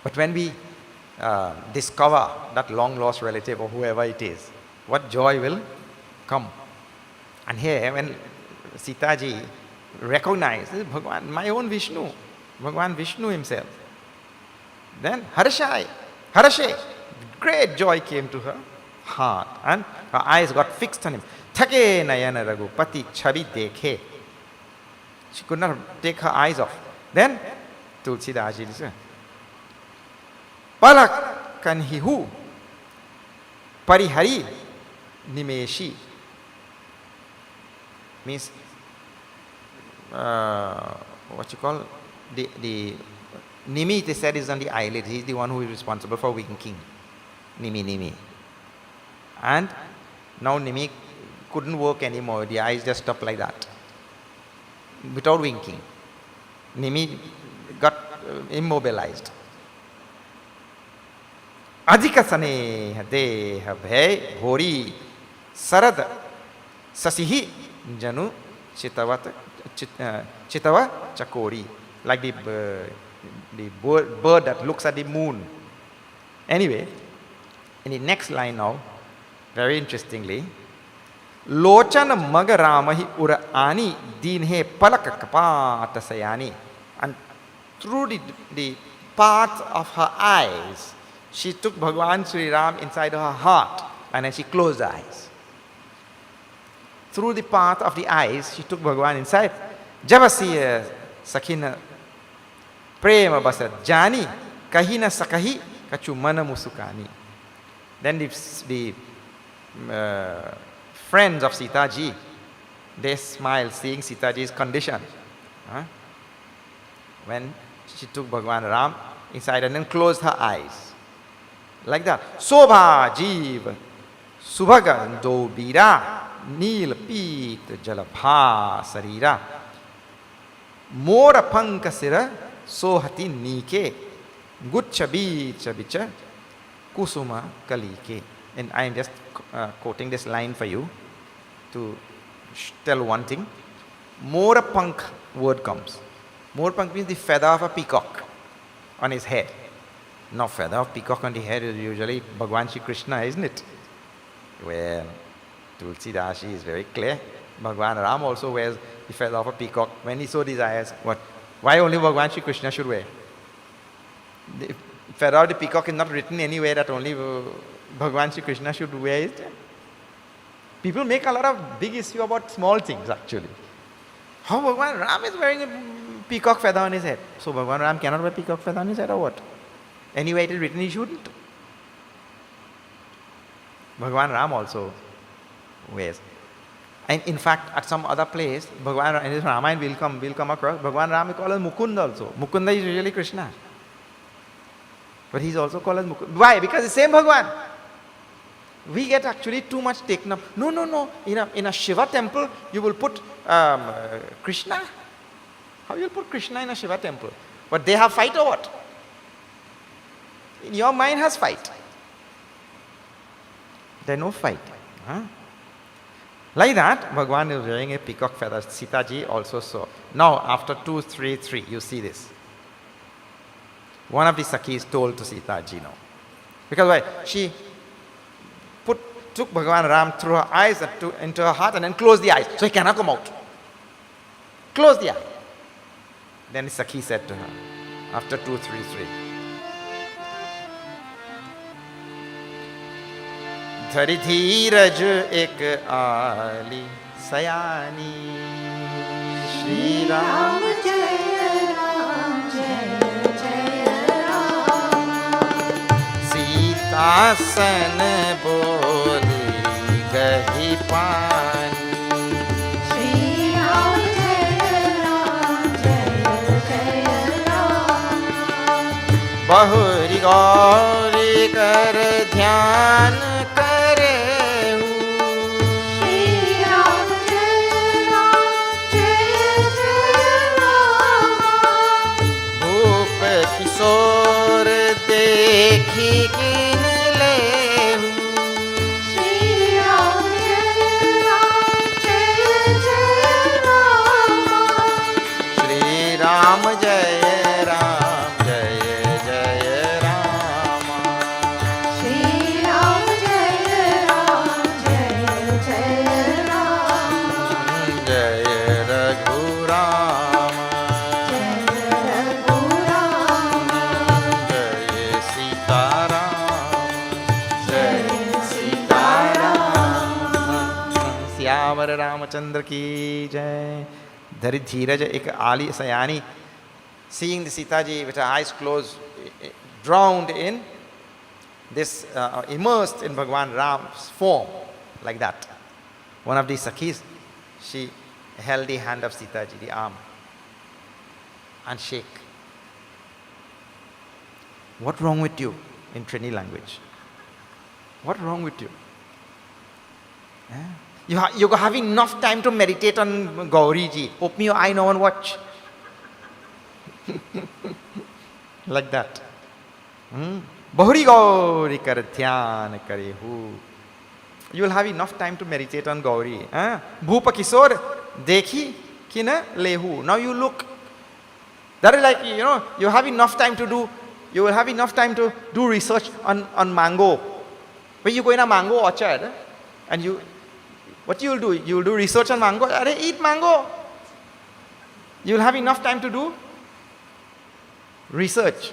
But when we discover that long lost relative or whoever it is, what joy will come. And here when Sitaji recognized, this is Bhagwan, my own Vishnu, Bhagwan Vishnu himself. Then Harashai, Harashe, great joy came to her heart and her eyes got fixed on him. Thake Nayana Raghupati Chabi Dekhe. She could not take her eyes off. Then Tulsidaji said, Palak Kanhihu Parihari Nimeshi. Means what you call the Nimi, they said, is on the eyelid. He is the one who is responsible for winking. Nimi. And now Nimi couldn't work anymore. The eyes just stopped like that, without winking. Nimi got immobilized. Adhikasane deha bhay bhori sarad sasihi janu chitava chakori. Like the bird that looks at the moon. Anyway, in the next line now, very interestingly, Lochana Magaramahi Ura Ani Dinhe Palaka Kapata Sayani. And through the path of her eyes, she took Bhagwan Sri Ram inside her heart and then she closed her eyes. Through the path of the eyes, she took Bhagwan inside. Javasiya Sakina Prema Basat Jani Kahina Sakahi Kachumana Musukani. Then the friends of Sitaji, they smiled seeing Sitaji's condition. When she took Bhagwan Ram inside and then closed her eyes. Like that. Sobha Jeev Subhaga Dobira Neel Peet Jalabha Sarira Mora Pankasira Sohati Nike Guccha bicha bicha kusuma kalike. And I am just quoting this line for you to tell one thing. Morapank word comes. Morapank means the feather of a peacock on his head. Now feather of peacock on the head is usually Bhagwan Shri Krishna, isn't it? Well, Tulsidashi is very clear. Bhagwan Ram also wears the feather of a peacock when he so desires. What? Why only Bhagwan Shri Krishna should wear? The feather of the peacock is not written anywhere that only Bhagwan Shri Krishna should wear it. People make a lot of big issue about small things actually. How Bhagwan Ram is wearing a peacock feather on his head? So Bhagwan Ram cannot wear peacock feather on his head or what? Anyway it is written he shouldn't. Bhagwan Ram also wears. And in fact, at some other place, Bhagwan Ram, in his Ramayana we'll come across, Bhagwan Ram is called as Mukunda also. Mukunda is usually Krishna. But he's also called as Mukunda. Why? Because the same Bhagwan. We get actually too much taken up. No. In a Shiva temple, you will put Krishna. How you will put Krishna in a Shiva temple? But they have fight or what? Your mind has fight. There's no fight. Huh? Like that, Bhagwan is wearing a peacock feather. Sita ji also saw. Now, after 2-3-3, you see this. One of the Sakhis told to Sita ji now. Because why? She took Bhagwan Ram through her eyes into her heart and then closed the eyes. So he cannot come out. Close the eye. Then the Sakhi said to her, after 2-3-3. धरि धीरज एक आली सयानी श्री राम जय राम जय जय राम सीतासन बोली गही पानी श्री राम जय राम बहुरी गौरी कर ध्यान किशोर देखी किन ले श्री राम जय राम श्री राम जय राम जय जय राम श्री राम जय राम जय Raghuram Ramachandra ki jai. Dhari dhiraja ek ali sayani. Seeing the Sita ji with her eyes closed, drowned in this, immersed in Bhagwan Ram's form, like that. One of the Sakhis, she held the hand of Sita ji, the arm, and shake. What wrong with you? In Trini language. What wrong with you? You have enough time to meditate on Gauri ji. Open your eye now and watch. Like that. Bahuri Gauri kar dhyan kare hu. You will have enough time to meditate on Gauri. Bhupa Kishore dekhi kina lehu. Now you look. That is like, you have enough time to do, you will have enough time to do research on mango. When you go in a mango orchard, and what you will do? You will do research on mango. Eat mango. You will have enough time to do research.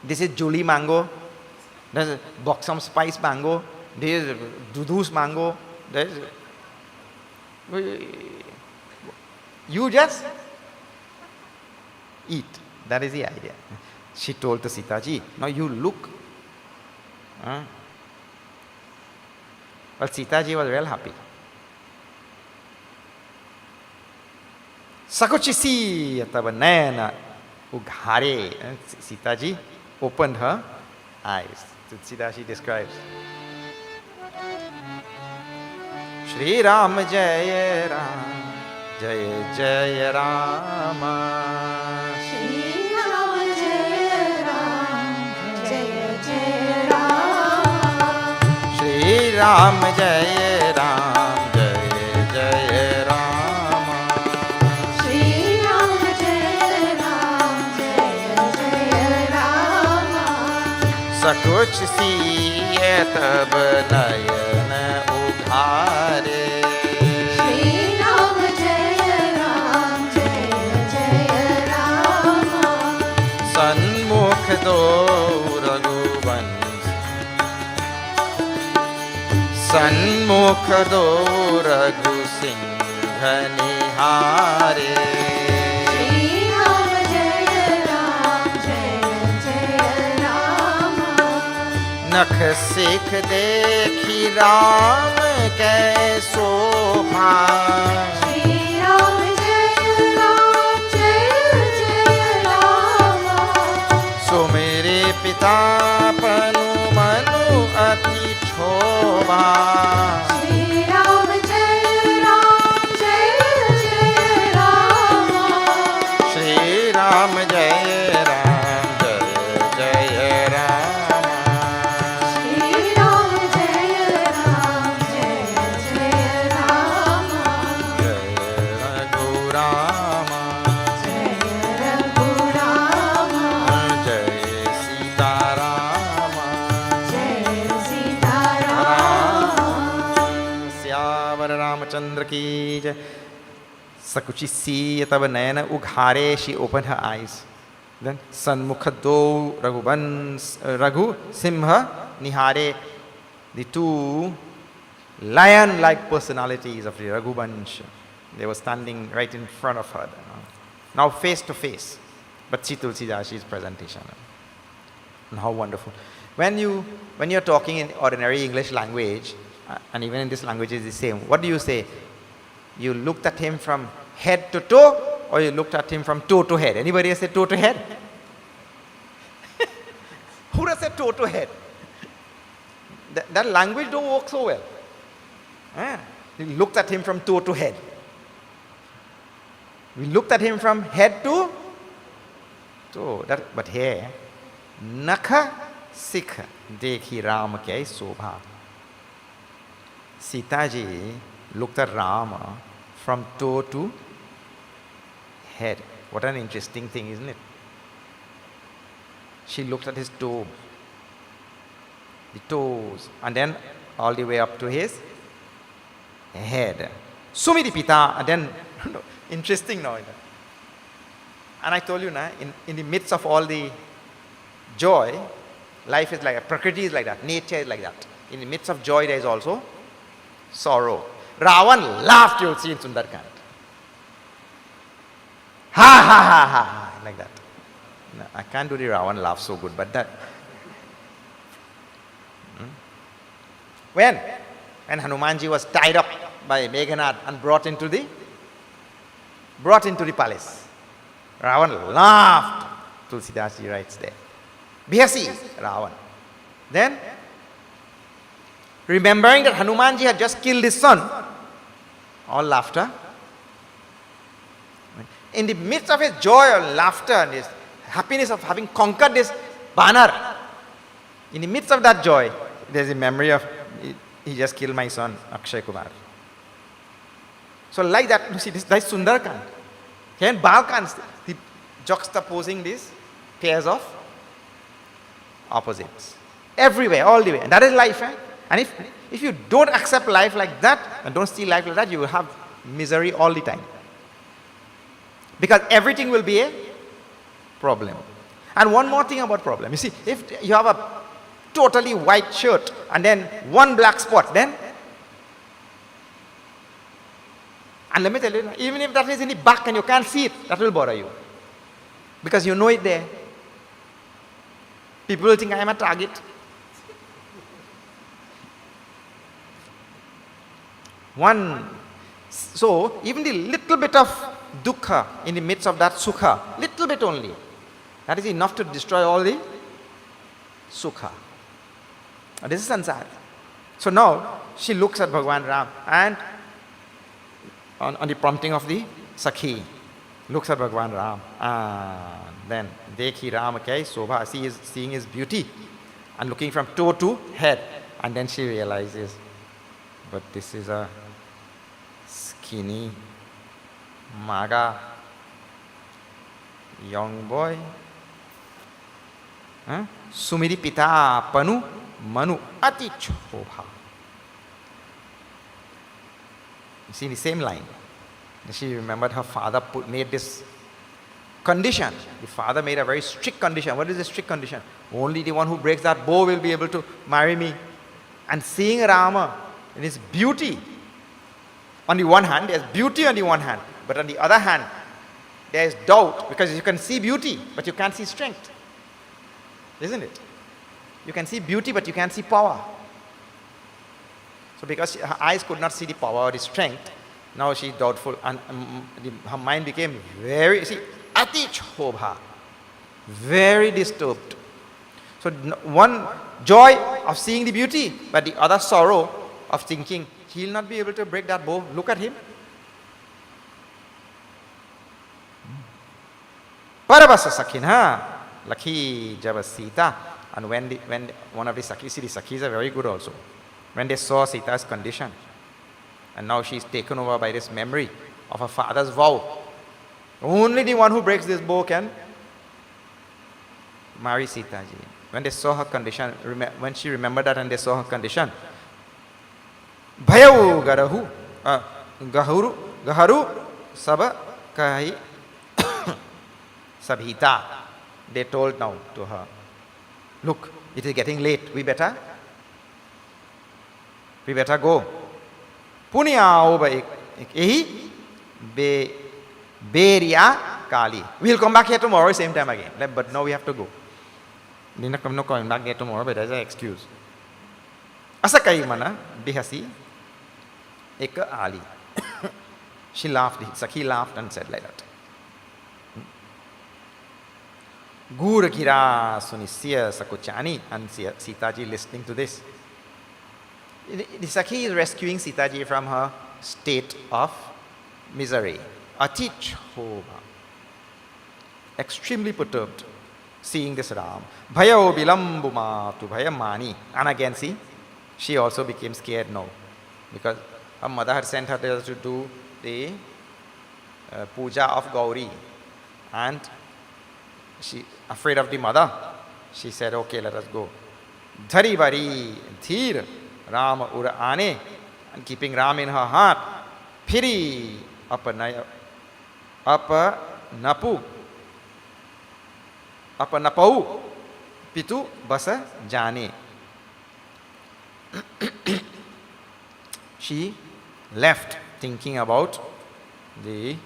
This is Julie mango. This is Boxam spice mango. This is Dudus mango. You just eat. That is the idea. She told to Sita ji, now you look. Well, Sita ji was well happy. Sakuchisi atabanana ughare. Sita ji opened her eyes. Sita ji describes. Shri Ram Jaya Ram Jaya Jaya Rama. Shri Ram Jaya Ram Ram Jai Ram Jai Jai Ram Shri Ram Jaya Ram Jaya Jaya Rama. सकुच सिए तब नयन उघारे Shri Ram Jaya Ram Jaya Jaya Rama. सन्मुख दो रघुवंश सन्मुख दो रघु सिंह निहारे Shri Ram Jaya Ram Jaya Jaya Rama. नख सिख देखी राम कै शोभा Shri Ram Jaya Ram Jaya Jaya Rama. सो मेरे पिता पनु मनु अति क्षोभा Shri Ram Jaya Ram Jaya Jaya Rama. Shri Ram जय राम जय जय Ram Shri Ram Jaya Ram Jaya Jaya Rama. जय रघु राम Jaya Raghurama. जय Sita Ram Jaya Sita Rama. श्यावर Ramchandra की जय सकुचि सी तब नयन उघारे she opened her eyes then सन्मुख दो रघु सिंह निहारे the two lion like personalities of the Raghuvansh they were standing right in front of her now face to face but Sri Tulsidas's presentation and how wonderful when you're talking in ordinary English language and even in this language is the same what do you say you looked at him from head to toe or you looked at him from toe to head anybody has said toe to head who has said toe to head that language don't work so well we looked at him from toe to head we looked at him from head to toe but here nakha sikh dekhi ram kya shobha Sita ji looked at Rama from toe to head. What an interesting thing, isn't it? She looked at his toe, the toes, and then all the way up to his head. Sumiti Pita, and then, interesting now. And I told you, in the midst of all the joy, life is like that, Prakriti is like that, nature is like that. In the midst of joy, there is also sorrow. Ravan laughed, you'll see in Sundarkand. Ha ha ha ha ha, like that. No, I can't do the Ravan laugh so good, but that. When Hanumanji was tied up by Meghanath and brought into the palace, Ravan laughed. Tulsidasi writes there. Bhyasi, Ravan. Then, remembering that Hanumanji had just killed his son, all laughter. In the midst of his joy or laughter and his happiness of having conquered this banar, in the midst of that joy, there's a memory of, he just killed my son, Akshay Kumar. So like that, you see, this is Sundarkand. Here in Balkans, the juxtaposing these pairs of opposites. Everywhere, all the way. And that is life. And if you don't accept life like that, and don't see life like that, you will have misery all the time. Because everything will be a problem. And one more thing about problem. You see, if you have a totally white shirt and then one black spot, then, and let me tell you, even if that is in the back and you can't see it, that will bother you. Because you know it there. People will think I am a target. So even the little bit of dukkha in the midst of that sukha, little bit only, that is enough to destroy all the sukha. And this is sansara. So now she looks at Bhagwan Ram and on the prompting of the Sakhi, looks at Bhagwan Ram and then Dekhi Ram Kai Sobha, she is seeing his beauty and looking from toe to head, and then she realizes But this is a skinny, maga, young boy. Sumiri pita panu manu ati chobha. You see the same line. She remembered her father made this condition. The father made a very strict condition. What is the strict condition? Only the one who breaks that bow will be able to marry me. And seeing Rama in his beauty, on the one hand, there's beauty on the one hand, but on the other hand, there is doubt, because you can see beauty, but you can't see strength. Isn't it? You can see beauty, but you can't see power. So because her eyes could not see the power or the strength, now she's doubtful, and her mind became very, see, ati chobha, very disturbed. So one joy of seeing the beauty, but the other sorrow of thinking, he'll not be able to break that bow. Look at him. Parabasa Sakhinha, Lakhi Java Sita. And when one of the Sakhis, see the Sakhis are very good also. When they saw Sita's condition, and now she's taken over by this memory of her father's vow. Only the one who breaks this bow can marry Sita ji. When they saw her condition, when she remembered that and they saw her condition, Bhayavu Gaharu Saba Kahi Sabhita. They told now to her, look, it is getting late, we better go. Punya over ehi be beria kali. We'll come back here tomorrow, same time again. But now we have to go. We're not coming back here tomorrow, but that's an excuse. Asakai mana bihasi ek ali. She laughed. Sakhi laughed and said like that. Gur gira sunisya sakuchani, and Sita ji listening to this. The Sakhi is rescuing Sita ji from her state of misery. Atich hova. Extremely perturbed, seeing this Ram. Bhayo bilambuma to bhayamani. And again, see, she also became scared now, because her mother had sent her there to do the puja of Gauri. And she, afraid of the mother, she said, okay, let us go. Dhari bari dhir Ram ura ane, and keeping Ram in her heart. Phiri Apanapau pitu basa jane. She left thinking about the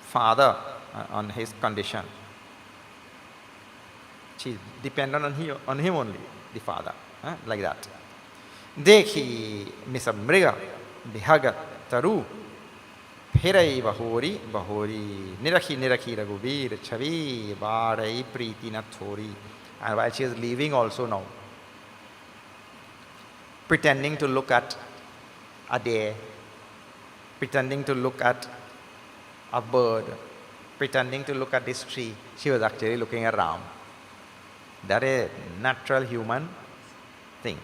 father on his condition. She depended on him only, the father, like that. Dekhi misamriga bihaga taru Hirai bahori nirakhi raghubir chavi barai priti na thori. And while she is leaving also now, pretending to look at a deer, pretending to look at a bird, pretending to look at this tree, she was actually looking at Ram. That is a natural human thing.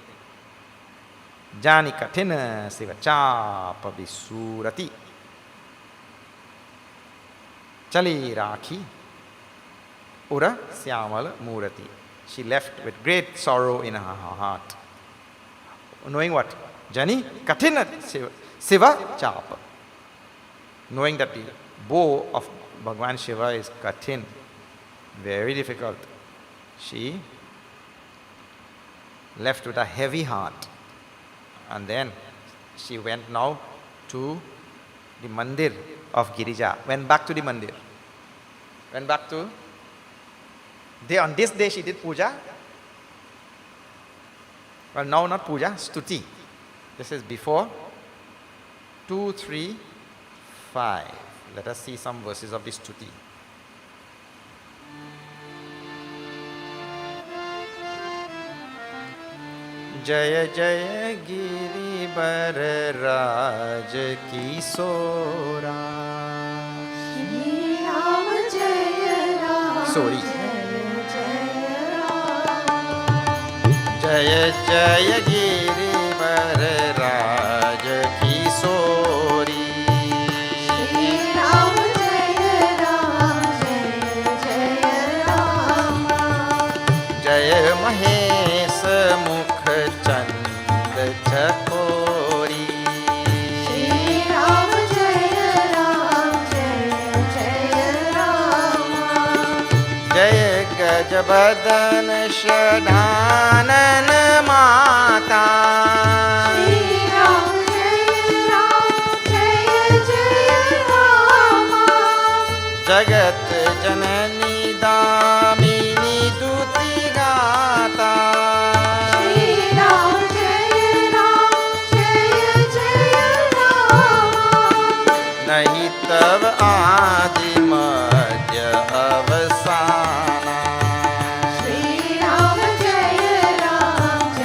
Jani kathina sivachapa visurati. Chali rakhi ura syamal murati. She left with great sorrow in her heart. Knowing what? Jani kathina siva chapa. Knowing that the bow of Bhagwan Shiva is kathin, very difficult. She left with a heavy heart. And then she went now to the mandir of Girija. Went back to the mandir. Went back to... on this day she did puja. Well, now not puja, Stuti. This is before 2, 3, 5. Let us see some verses of the Stuti. Jaya Jaya Giribar Raj Kisora. Shri Ram Jaya Ram. Sorry. Jaya Jaya Ram. Jaya Jaya Giribar Raj Pankaj बदन षडानन माता श्री राम जय जय राम जगत जननी दामिनी दुति गाता श्री राम जय राम नहीं तब आदि मध्य अवसाना श्री राम जय राम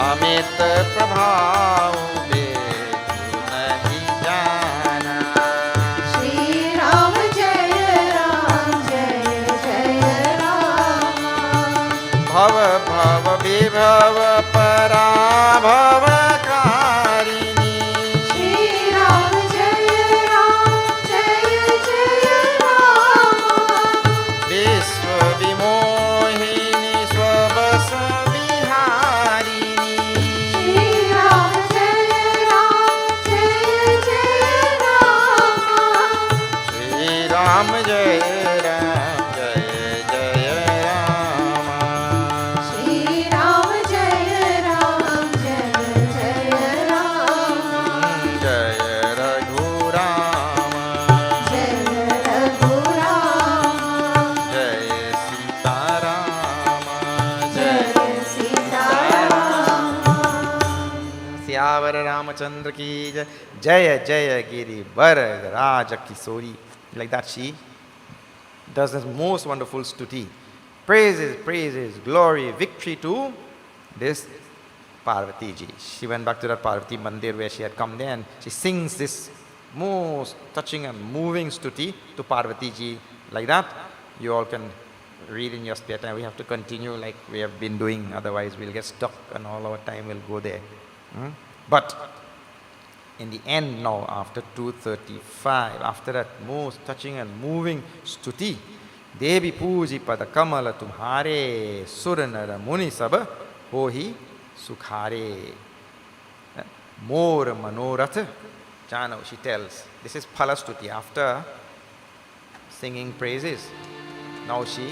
अमित प्रभाव बेतु नहीं जाना श्री राम जय राम भव भव विभव पराभव कारिणी श्री राम जय राम विश्व विमोहिनी स्वबस विहारिणी श्री राम जय राम श्री राम जय जय राम श्री राम जय राम जय रघुराम जय रघुराम जय सीताराम जय सीताराम सियावर रामचंद्र की जय जय जय गिरि वर राज किशोरी. Like that, she does this most wonderful stuti. Praises, praises, glory, victory to this Parvati ji. She went back to that Parvati Mandir where she had come there, and she sings this most touching and moving stuti to Parvati ji. Like that, you all can read in your spare time. We have to continue like we have been doing, otherwise we'll get stuck and all our time will go there. But in the end now, after 2:35, after that most touching and moving stuti, Devi Puji Pada Kamala Tumhare Suranara Muni Sab Hohi Sukhare. More Manoratha Jano, she tells. This is Phala Stuti. After singing praises, now she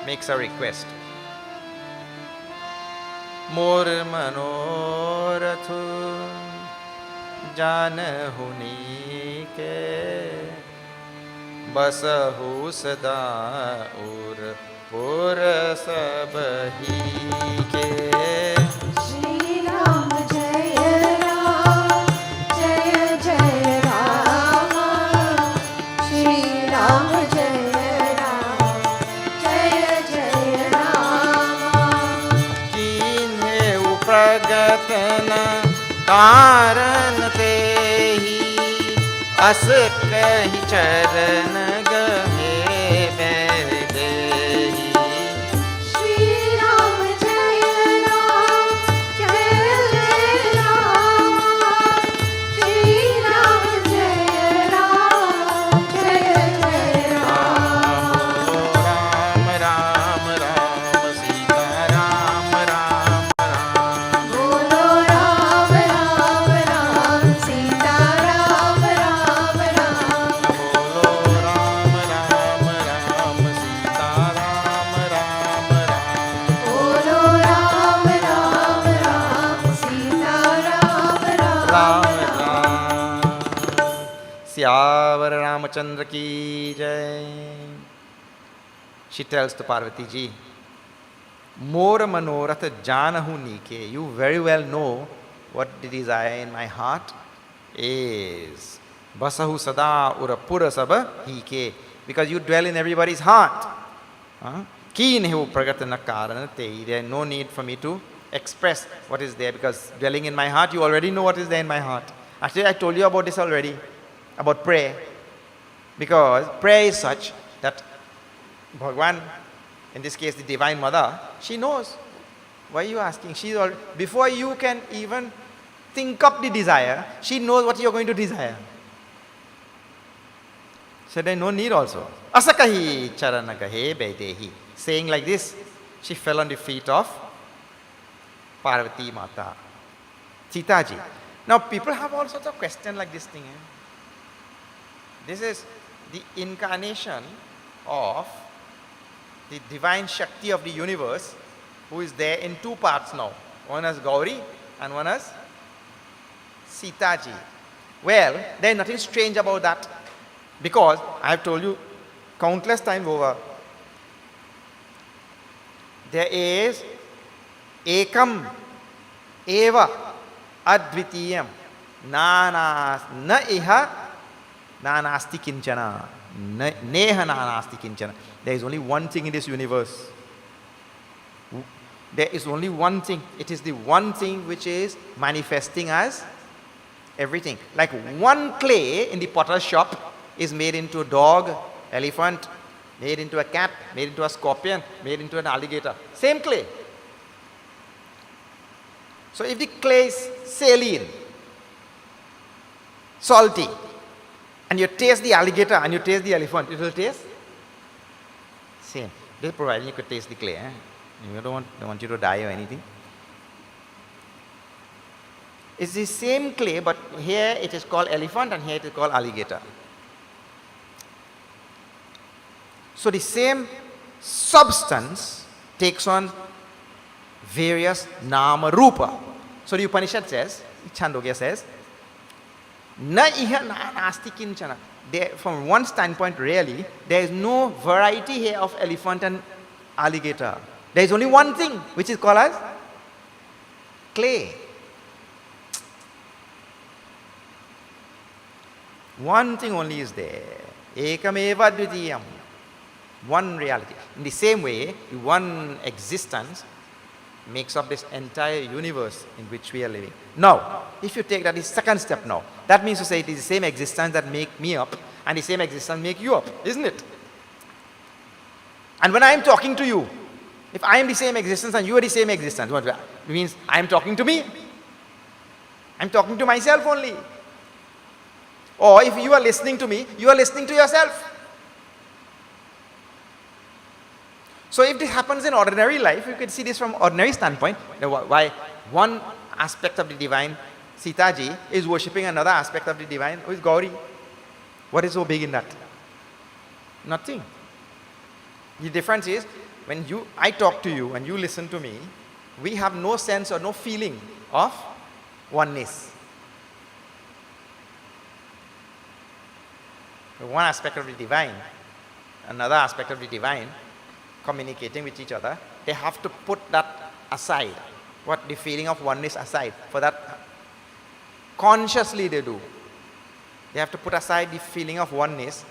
makes a request. More Manoratha जानहुनी के बसहु सदा उर पुर सब ही के श्री राम जय जय राम श्री राम जय जय राम कीन्हे प्रगतन कारण ते ही अस कही चरण गहे बैठे ही श्री राम जय राम श्री राम जय राम राम राम राम सीता राम राम राम बोलो राम राम राम सीता राम राम राम बोलो राम राम राम सीता राम राम राम बोलो राम राम राम सीता राम राम राम राम सियावर रामचंद्र की जय. She tells to Parvati ji, More manoratha janahu nike. You very well know what the desire in my heart is. Basahu sada urapura saba hike. Because you dwell in everybody's heart. Keenhu pragatana karanate. There is no need for me to express what is there, because dwelling in my heart, you already know what is there in my heart. Actually, I told you about this already, about prayer. Because prayer is such that Bhagwan, in this case the Divine Mother, she knows. Why are you asking? Before you can even think up the desire, she knows what you are going to desire. So there is no need also. Asakahi charanagahe baidehi. Saying like this, she fell on the feet of Parvati Mata, Sita ji. Now people have all sorts of questions like this thing. This is the incarnation of the divine Shakti of the universe, who is there in two parts now. One as Gauri and one as Sita ji. Well, there is nothing strange about that, because I have told you countless times over, there is ekam eva advitiyam na iha nanasti kinchana neha nanasti kinchana. There is only one thing in this universe. There is only one thing. It is the one thing which is manifesting as everything. Like one clay in the potter's shop is made into a dog, elephant, made into a cat, made into a scorpion, made into an alligator. Same clay. So if the clay is saline, salty, and you taste the alligator and you taste the elephant, it will taste same. This providing you could taste the clay. You don't want you to die or anything. It's the same clay, but here it is called elephant and here it is called alligator. So the same substance takes on various nama rupa. So the Upanishad says, Chandogya says, na iha nasti kinchana. There, from one standpoint, really, there is no variety here of elephant and alligator. There is only one thing, which is called as clay. One thing only is there. Ekameva dvitiyam. One reality. In the same way, the one existence makes up this entire universe in which we are living. Now, if you take that the second step now, that means to say it is the same existence that make me up and the same existence make you up, isn't it? And when I am talking to you, if I am the same existence and you are the same existence, what it means? I am talking to me. I am talking to myself only. Or if you are listening to me, you are listening to yourself. So if this happens in ordinary life, you can see this from ordinary standpoint, why one aspect of the divine, Sita ji, is worshipping another aspect of the divine, who is Gauri. What is so big in that? Nothing. The difference is, when I talk to you and you listen to me, we have no sense or no feeling of oneness. One aspect of the divine, another aspect of the divine, communicating with each other, they have to put that aside, the feeling of oneness aside. For that, consciously they do. They have to put aside the feeling of oneness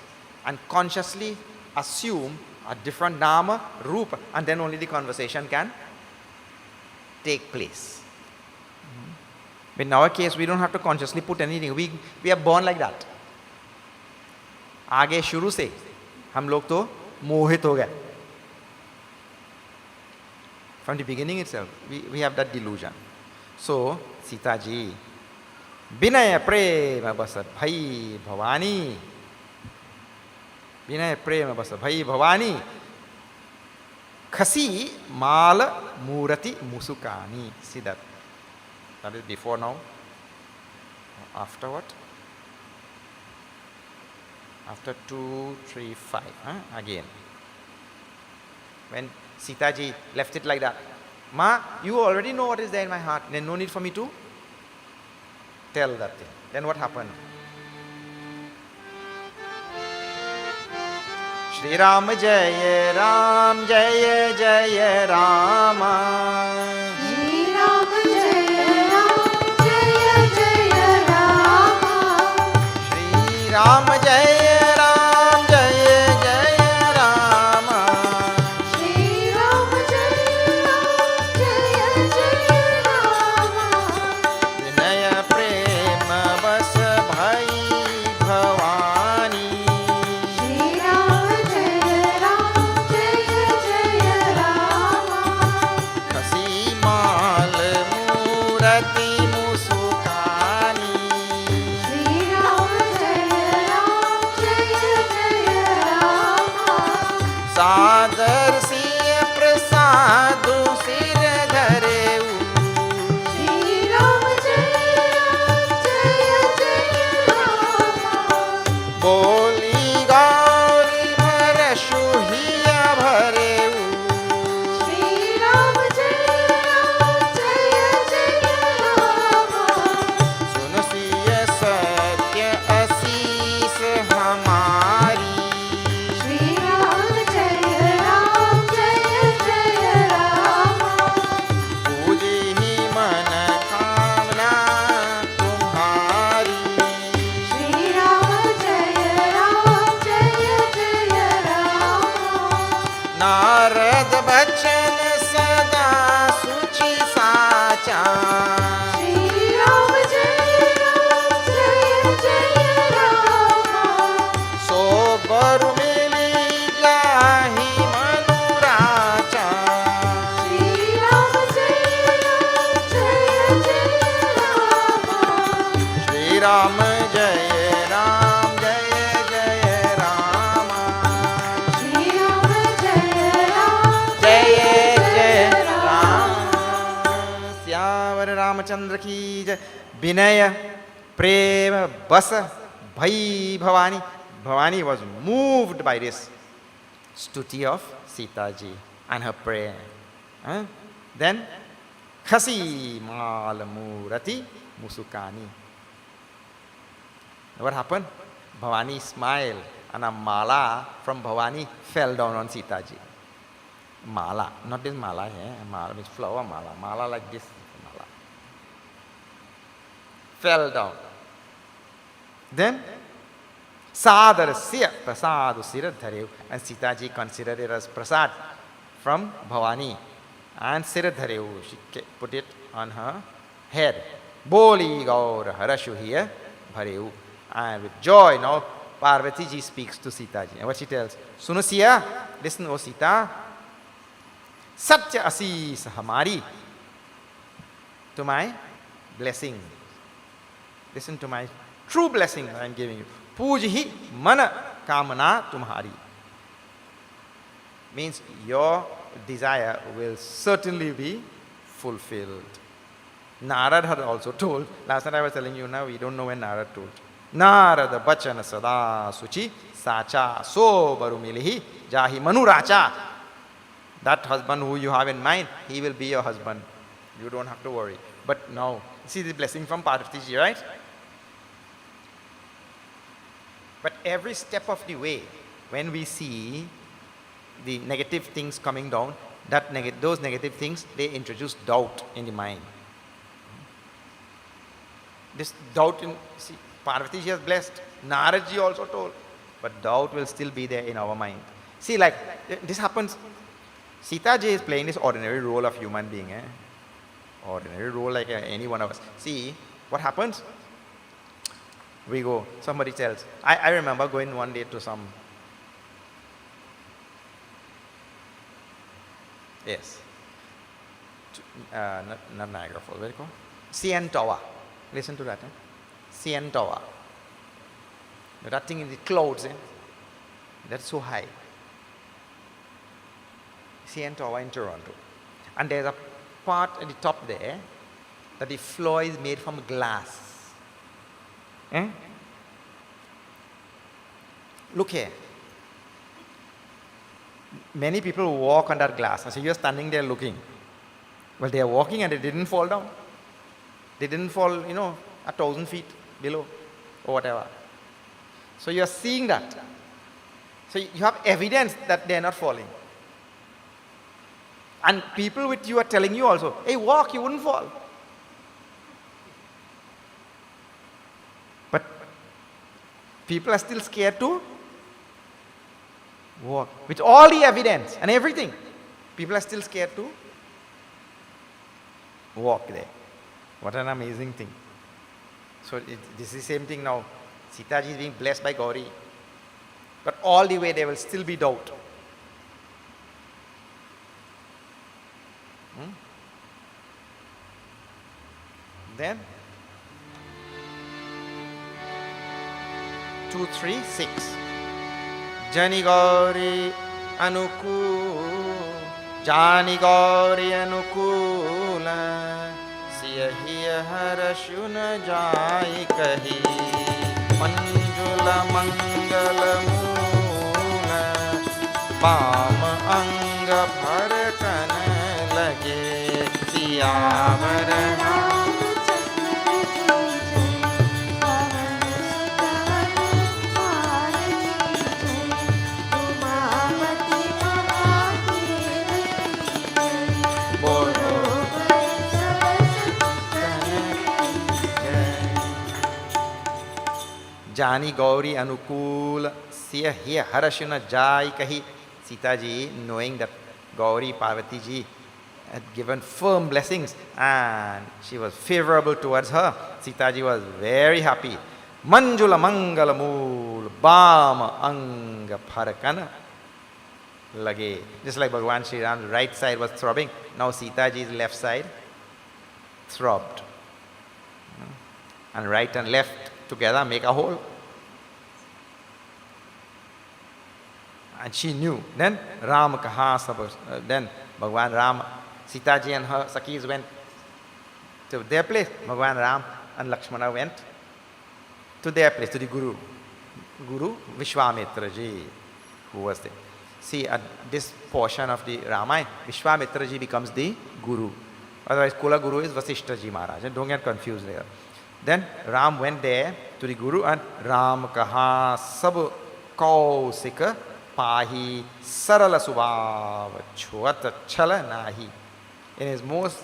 and consciously assume a different nama, rupa, and then only the conversation can take place. But in our case, we don't have to consciously put anything. We are born like that. आगे शुरू से हम लोग तो मोहित हो गए. From the beginning itself, we have that delusion. So, Sita ji, Vinaya prema basa bhai bhavani. Vinaya prema basa bhai bhavani. Khasi mal murati musukani. See that? That is before now. After what? After 2, 3, 5. Again. When Sita ji left it like that. Ma, you already know what is there in my heart. Then no need for me to tell that thing. Then what happened? Shri Ram Jaya Ram Jaya Jaya Rama. Shri Ram Jaya Ram Jaya Jaya Rama. Shri Ram Jaya Shri Ram Jaya Ram वचन सदा सुचि साचा श्री राम जय जय राम सो बरु मिली जाहि मनुराचा श्री राम जय जय राम श्री राम जय राम जय जय राम श्री राम जय राम जय जय राम श्यावर रामचंद्र की जय विनय प्रेम बस भई Bhavani Bhavani was moved by this stuti of Sita ji and her prayer. Then khasi mal murati musukani. What happened? Bhavani smiled and a mala from Bhavani fell down on Sita ji. Mala, not this mala here. Mala means flower mala. Mala like this mala. Fell down. Then Sadarasya prasadu siradharev, and Sita ji considered it as prasad from Bhavani, and siradharev, she put it on her head. Boli gaur harashu here bharev, and with joy now Parvati ji speaks to Sita ji, and what she tells, Sunasiya, listen O Sita, Satya asis hamari, to my blessing, listen to my true blessing I am giving you. Pujhi mana kamana tumhari. Means your desire will certainly be fulfilled. Narad had also told, last night I was telling you, now we don't know when Narad told. Narada bachana sada suchi sacha so barumilihi jahi manuracha. That husband who you have in mind, he will be your husband. You don't have to worry. But now, see the blessing from Parvati ji, right? But every step of the way, when we see the negative things coming down, those negative things, they introduce doubt in the mind. This doubt, see, Parvati ji has blessed, Narad ji also told, but doubt will still be there in our mind. See, like, this happens, Sita ji is playing this ordinary role of human being, ordinary role like any one of us. See, what happens? We go, somebody tells. I remember going one day to some, yes, not Niagara Falls, where it called? CN Tower. Listen to that. CN Tower. That thing in the clouds, that's so high. CN Tower in Toronto. And there's a part at the top there that the floor is made from glass. Look here. Many people walk on that glass. So you're standing there looking. Well, they are walking and they didn't fall down. They didn't fall, 1,000 feet below or whatever. So you're seeing that. So you have evidence that they're not falling. And people with you are telling you also, hey, walk, you wouldn't fall. But people are still scared to walk. With all the evidence and everything, people are still scared to walk there. What an amazing thing. So this is the same thing now. Sita ji is being blessed by Gauri. But all the way there will still be doubt. Then 2, 3, 6. Jani Gauri Jani Gauri Anukula Siyahi Harashuna Jai Kahi Manjula Mangala Mula Pam Anga Bharatana Lage Siyavarana Jani Gauri Anukul Siya Harashuna Jai Kahi. Sita ji, knowing that Gauri Parvati ji had given firm blessings and she was favorable towards her. Sita ji was very happy. Manjula Mangala Mool Bam Anga Parakana Lage. Just like Bhagavan Sri Ram's right side was throbbing, now Sita ji's left side throbbed. And right and left together make a whole. And she knew. Then Ram kaha sab, then Bhagavan Ram, Sita ji and her Sakhis went to their place. Bhagavan Ram and Lakshmana went to their place, to the Guru. Guru Vishwamitra ji, who was there. See, at this portion of the Ramayana, Vishwamitra ji becomes the Guru. Otherwise, Kula Guru is Vasishta ji Maharaj. Don't get confused there. Then Ram went there to the Guru and Ram kaha sab kausika pahi sarala subhava chhuat chala nahi. In his most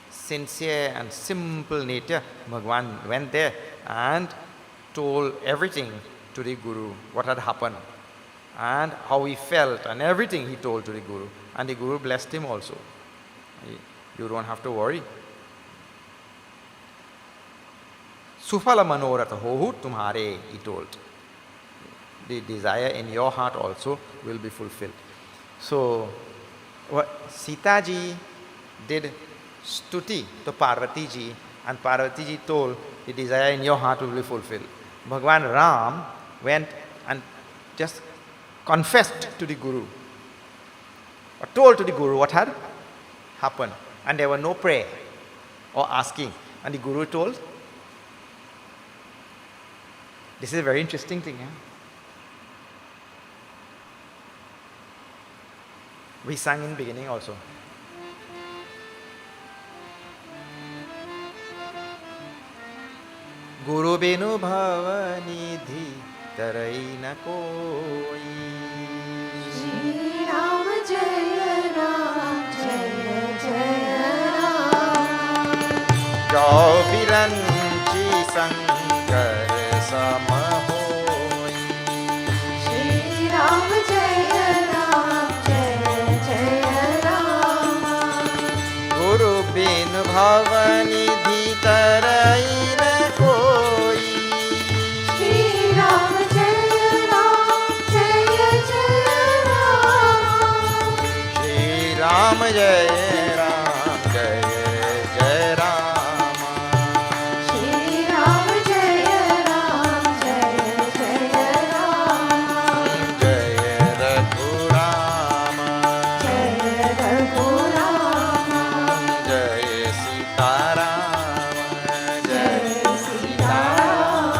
sincere and simple nature, Bhagavan went there and told everything to the Guru, what had happened and how he felt, and everything he told to the Guru. And the Guru blessed him also. You don't have to worry. Sufala manoratha hohu tumhare, he told. The desire in your heart also will be fulfilled. So, Sita ji did Stuti to Parvati ji, and Parvati ji told, the desire in your heart will be fulfilled. Bhagavan Ram went and just confessed to the Guru, or told to the Guru what had happened. And there were no prayer or asking. And the Guru told, this is a very interesting thing. We sang in beginning also. Guru binu bhavanidhi tarai na koi. Shri Ram Jaya Ram Jaya Jaya Ram. Jo viranchi sankar sama hoi. Shri Ram Jaya Ram Jaya Jaya Ram. Guru binu bhavanidhi tarai na koi. Shri Ram Jaya Ram Jaya Jaya Ram. Shri Ram Jaya Ram Jaya Jaya Rama. Shri Ram Jaya Ram Jaya Jaya Ram. Jaya Raghurama. Jaya Raghurama. Jaya Sita Rama. Jaya Sita Ram.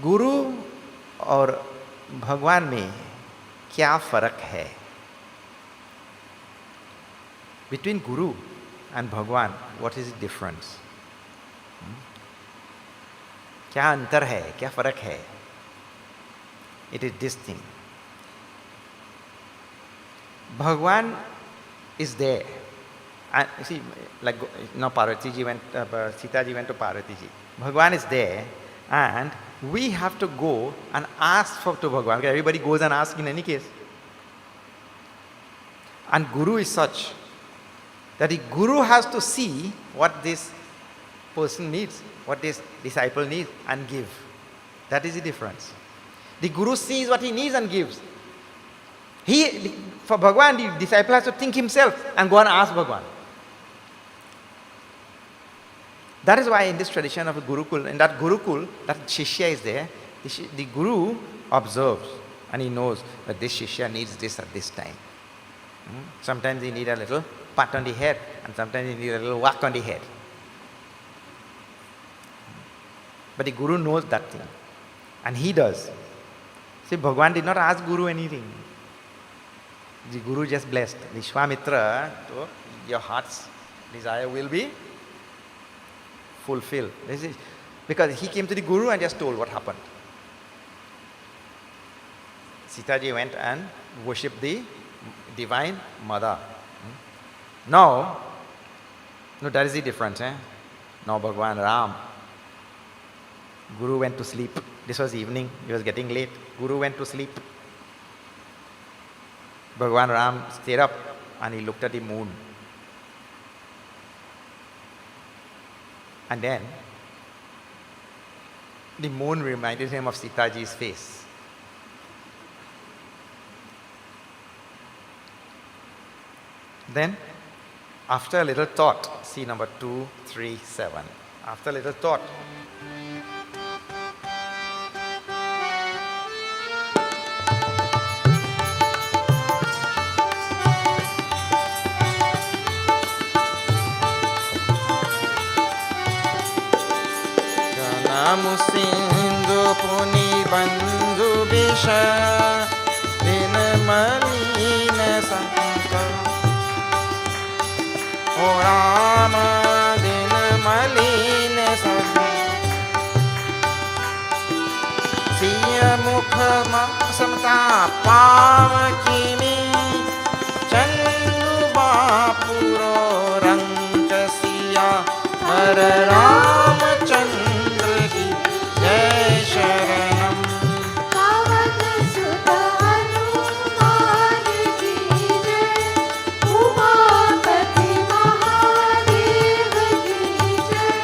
गुरु और भगवान में क्या फर्क है? Between Guru and Bhagwan, what is the difference? क्या अंतर है? क्या फर्क है? It is this thing. Bhagwan is there. And you see, like now Parvati ji went, Sita ji went to Parvati ji. Bhagwan is there, and we have to go and ask to Bhagwan. Everybody goes and asks in any case. And Guru is such that the Guru has to see what this person needs, what this disciple needs, and give. That is the difference. The Guru sees what he needs and gives. For Bhagwan, the disciple has to think himself and go and ask Bhagwan. That is why in this tradition of a Gurukul, in that Gurukul, that Shishya is there, the Guru observes and he knows that this Shishya needs this at this time. Sometimes he needs a little pat on the head, and sometimes he needs a little whack on the head. But the Guru knows that thing, and he does. See, Bhagwan did not ask Guru anything. The Guru just blessed. Vishwamitra, so your heart's desire will be fulfilled. This is because he came to the Guru and just told what happened. Sita ji went and worshipped the divine mother. Now, no, that is the difference. Now Bhagwan Ram, Guru went to sleep. This was evening, it was getting late. Guru went to sleep. Bhagwan Ram stayed up and he looked at the moon. And then the moon reminded him of Sita ji's face. Then, after a little thought, see number 237. After a little thought, Sindhu puni bandhu bisha din malina sankar O Rama din malina sankar Siya mukha samta pavakimi Chandu bapuro ranga siya Hare Rama Chandra Jai Sharanam Pavan Sudha Hanuman ki jai Umapati Mahadev ki jai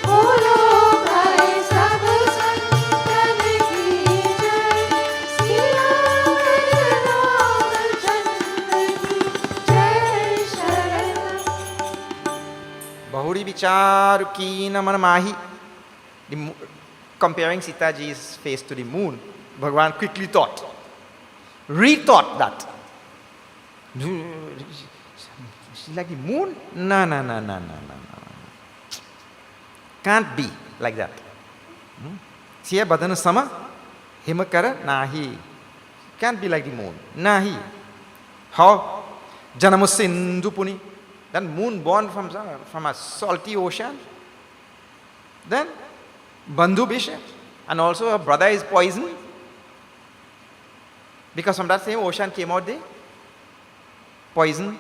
Bolo bhai sab santan ki jai Siya Ramachandra ki jai Sharanam Bahuri vicharu ki naman mahi. Comparing Sita ji's face to the moon, Bhagavan quickly thought, rethought that. She's like the moon? No. Can't be like that. Siya badana sama, himakara, nahi. Can't be like the moon. Nahi. How? Janamu Sindhu puni. Then moon born from a salty ocean. Then Bandhu Bisha, and also her brother is poison because from that same ocean came out the poison.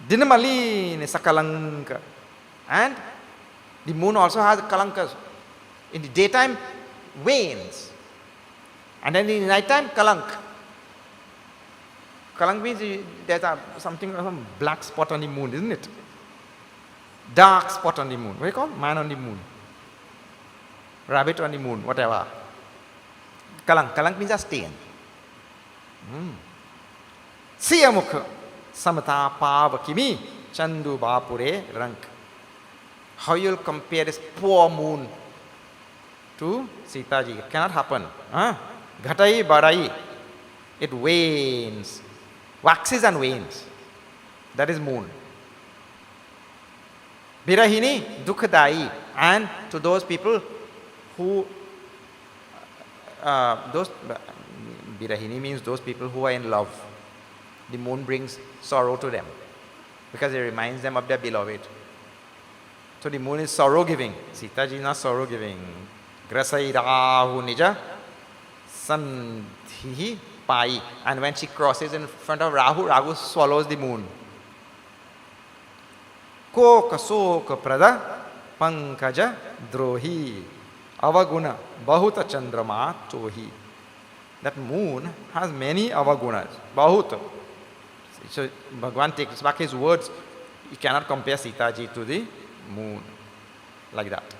Dinamali Sakalanka, and the moon also has kalankas. In the daytime, wanes, and then in the nighttime, kalank. Kalank means there's some black spot on the moon, isn't it? Dark spot on the moon. What do you call it? Man on the moon. Rabbit on the moon, whatever. Kalank. Kalank means a stain. Siyamukha samata pavakimi chandu bapure rank. How you'll compare this poor moon to Sita ji? It cannot happen. Ghatai barai. It wanes. Waxes and wanes. That is moon. Birahini dukhadai. And to those people who Birahini means those people who are in love. The moon brings sorrow to them because it reminds them of their beloved. So the moon is sorrow giving. Sita ji is not sorrow giving. Grasai rahu nija sandhihi pai. And when she crosses in front of Rahu, Rahu swallows the moon. Koka soka prada pankaja drohi. Avaguna Bahuta Chandrama Chohi. That moon has many avagunas. Bahuta. So Bhagavan takes back his words. You cannot compare Sita ji to the moon like that.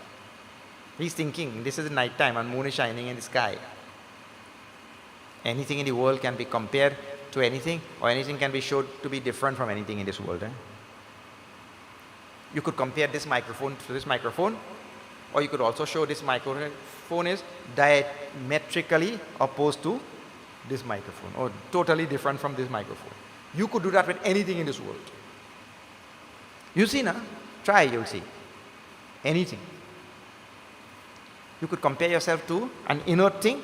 He's thinking this is night time and moon is shining in the sky. Anything in the world can be compared to anything, or anything can be shown to be different from anything in this world. You could compare this microphone to this microphone, or you could also show this microphone is diametrically opposed to this microphone, or totally different from this microphone. You could do that with anything in this world. You see now? Try, you'll see. Anything. You could compare yourself to an inert thing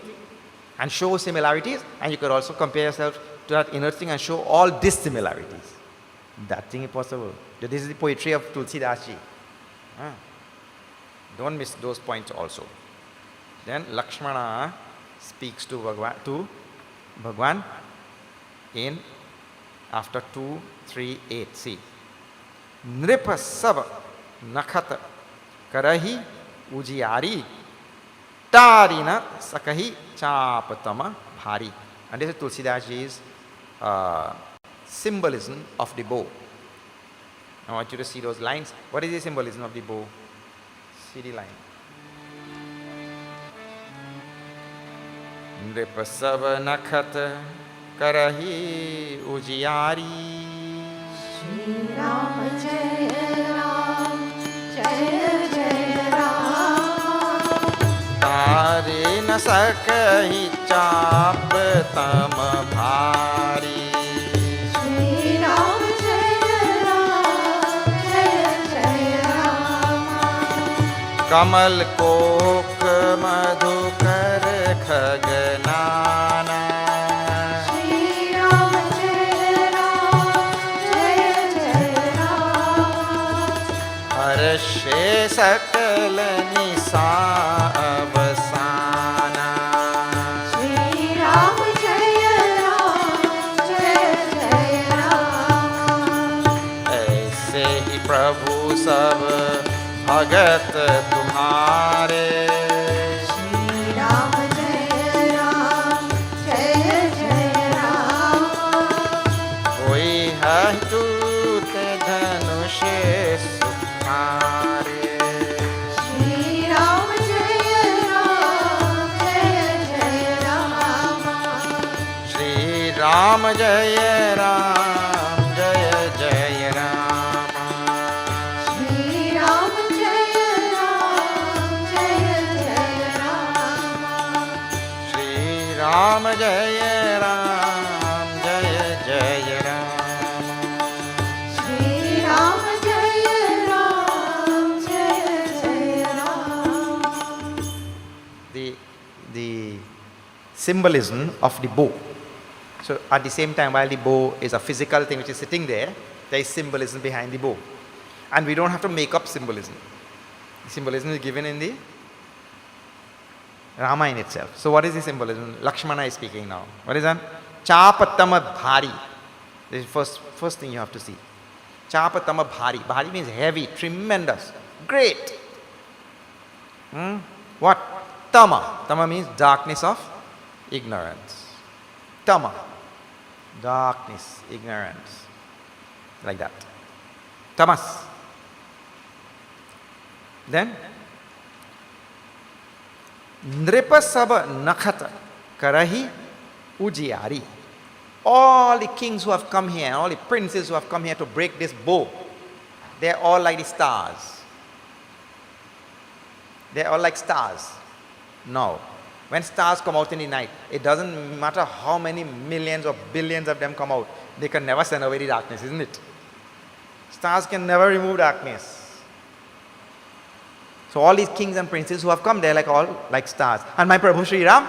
and show similarities, and you could also compare yourself to that inert thing and show all dissimilarities. That thing is possible. This is the poetry of Tulsidas ji. Don't miss those points also. Then Lakshmana speaks to Bhagwan in after 2, 3, 8. See. Nripa sava nakhata karahi ujiyari Tarina Sakahi Chapatama Bhari. And this is Tulsidas Ji's symbolism of the bow. I want you to see those lines. What is the symbolism of the bow? See the line. Nripasav Nakhat Karahi Ujiyari. Shri Ram Jaya Ram, Jaya Jaya Ram. Tare na sakahi chap tam bhari. Shri Ram Jaya Ram, Jaya Jaya Ram. Kamal kok madhukar khagnana. Shri Ram Jaya Ram, Jaya Jaya Ram. Harshe sakal nisa avasana. Shri Ram Jaya Ram, Jaya Jaya Ram. ऐसे ही प्रभु सब भगत तुम्हारे. Shri Ram Jaya Ram, Jaya Jaya Ram. कोई है तूत धनुष सुखारे. Shri Ram Jaya Ram, Jaya Jaya Ram. Shri Ram जय राम जय जय Ram. Shri Ram Jaya Ram, Jaya Jaya Ram. Shri Ram जय राम जय जय Ram. Shri Ram Jaya Ram, Jaya Jaya Ram. The symbolism of the bow. So at the same time, while the bow is a physical thing which is sitting there, there is symbolism behind the bow. And we don't have to make up symbolism. The symbolism is given in the Ramayana itself. So what is the symbolism? Lakshmana is speaking now. What is that? Chapatama bhari. This is first thing you have to see. Chapatama bhari. Bhari means heavy, tremendous, great. What? Tama. Tama means darkness of ignorance. Tama. Darkness, ignorance. Like that. Tamas. Then Nripa Saba Nakhata Karahi Ujiyari. All the kings who have come here, all the princes who have come here to break this bow, they're all like the stars. They're all like stars. Now, when stars come out in the night, it doesn't matter how many millions or billions of them come out, they can never send away the darkness, isn't it? Stars can never remove darkness. So all these kings and princes who have come, they're like all like stars. And my Prabhu Sri Ram,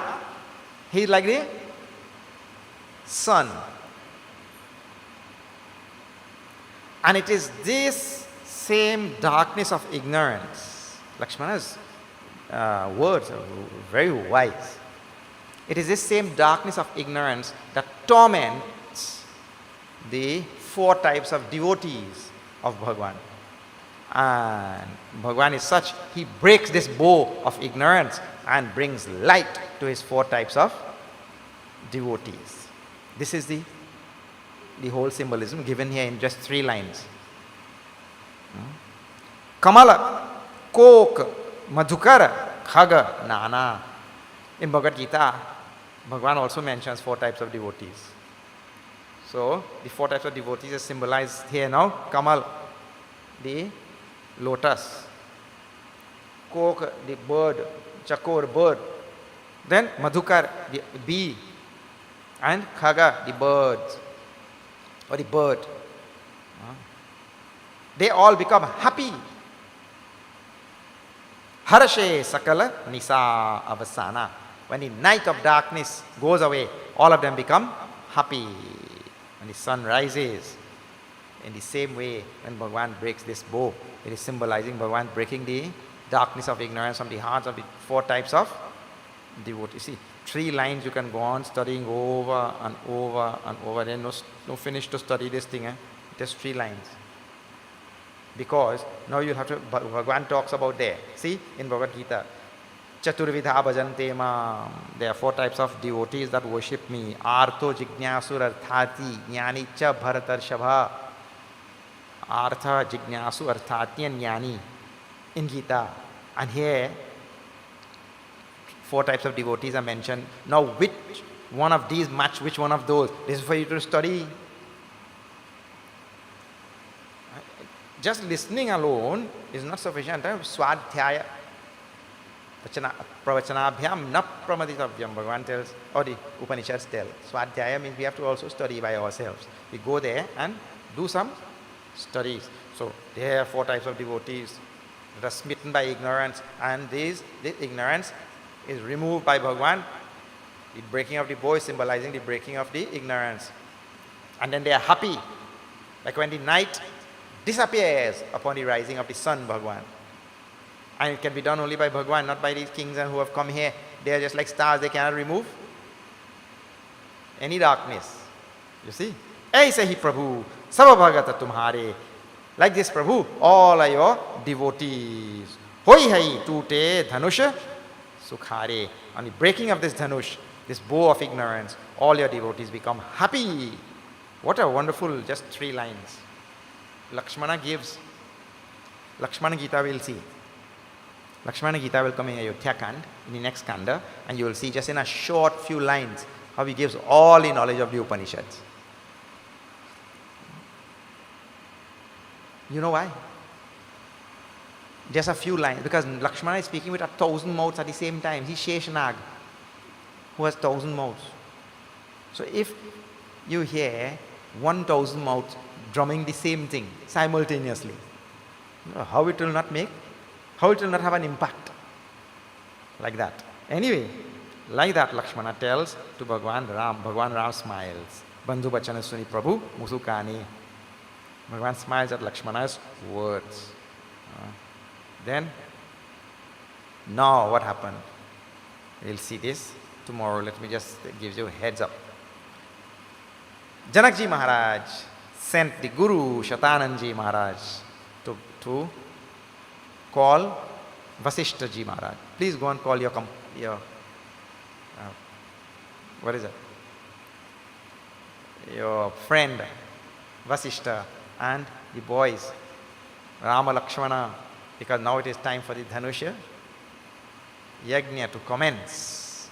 he's like the sun. And it is this same darkness of ignorance. Lakshmana's words are very wise. It is this same darkness of ignorance that torments the four types of devotees of Bhagwan. And Bhagwan is such, he breaks this bow of ignorance and brings light to his four types of devotees. This is the whole symbolism given here in just 3 lines. Kamala, Kok, Madhukara, Khaga, Nana. In Bhagavad Gita, Bhagwan also mentions 4 types of devotees. So, the 4 types of devotees are symbolized here now. Kamal, the lotus. Kok, the bird. Chakor, bird. Then Madhukar, the bee. And Khaga, the bird. Or the bird. They all become happy. Harshe sakala nisa avasana. When the night of darkness goes away, all of them become happy. When the sun rises, in the same way, when Bhagwan breaks this bow, it is symbolizing Bhagwan breaking the darkness of ignorance from the hearts of the 4 types of devotees. See, 3 lines you can go on studying over and over and over. Then no finish to study this thing. Just 3 lines. Because now you'll have to, Bhagwan talks about there. See, in Bhagavad Gita, Chaturvidha bhajante mam. There are 4 types of devotees that worship me. Artho jignasur arthati jnani cha bharatarshabha. Artha jignasu arthati and jnani in Gita. And here 4 types of devotees are mentioned. Now which one of these match which one of those? This is for you to study. Just listening alone is not sufficient. Swadhyaya pravachanabhyam na pramaditavyam. Bhagavan tells, or the Upanishads tell. Swadhyaya means we have to also study by ourselves. We go there and do some studies. So there are 4 types of devotees that are smitten by ignorance, and this ignorance is removed by Bhagavan. The breaking of the bow is symbolizing the breaking of the ignorance. And then they are happy. Like when the night disappears upon the rising of the sun, Bhagavan. And it can be done only by Bhagavan, not by these kings and who have come here. They are just like stars, they cannot remove any darkness. You see? Aise hi Prabhu, sava bhagata tumhare. Like this Prabhu, all are your devotees. Hoi hai tute dhanusha sukhare. On the breaking of this dhanush, this bow of ignorance, all your devotees become happy. What a wonderful, just 3 lines. Lakshmana gives, Lakshmana Gita will see. Lakshmana Gita will come in Ayodhya Kand, in the next Kanda, and you will see just in a short few lines how he gives all the knowledge of the Upanishads. You know why? Just a few lines, because Lakshmana is speaking with 1,000 mouths at the same time. He's Sheshanag, who has 1,000 mouths. So if you hear 1,000 mouths drumming the same thing simultaneously, how it will not have an impact like that. Anyway, like that Lakshmana tells to Bhagavan Ram. Bhagavan Ram smiles. Bandhu bachana suni Prabhu musukani. Bhagavan smiles at Lakshmana's words. Then, now what happened? We'll see this tomorrow. Let me just give you a heads up. Janakji Maharaj sent the Guru Shatananji Maharaj to call Vasishta Ji Maharaj. Please go and call your what is it? Your friend Vasishta and the boys Rama Lakshmana, because now it is time for the Dhanusha Yajna to commence.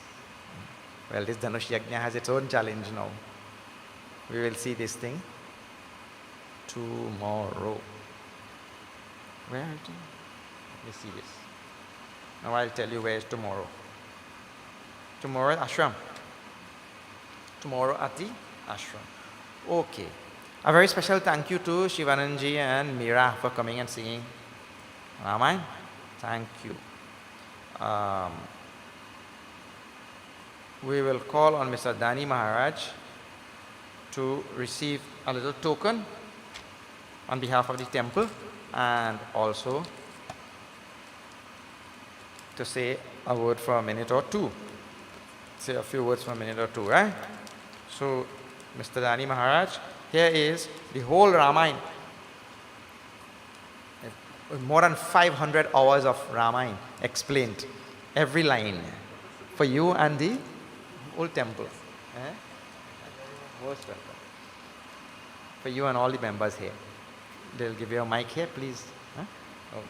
Well, this Dhanush Yajna has its own challenge now. We will see this thing tomorrow. Where is it? Let me see this. Now I'll tell you where is tomorrow. Tomorrow at ashram. Tomorrow at the ashram. Okay. A very special thank you to Shivananji and Meera for coming and singing Ramayana. Thank you. We will call on Mr. Dani Maharaj to receive a little token on behalf of the temple, and also to say a word for a minute or two. Say a few words for a minute or two, right? So, Mr. Dani Maharaj, here is the whole Ramayana. More than 500 hours of Ramayana explained, every line, for you and the whole temple. Most welcome. For you and all the members here. They'll give you a mic here, please. Okay.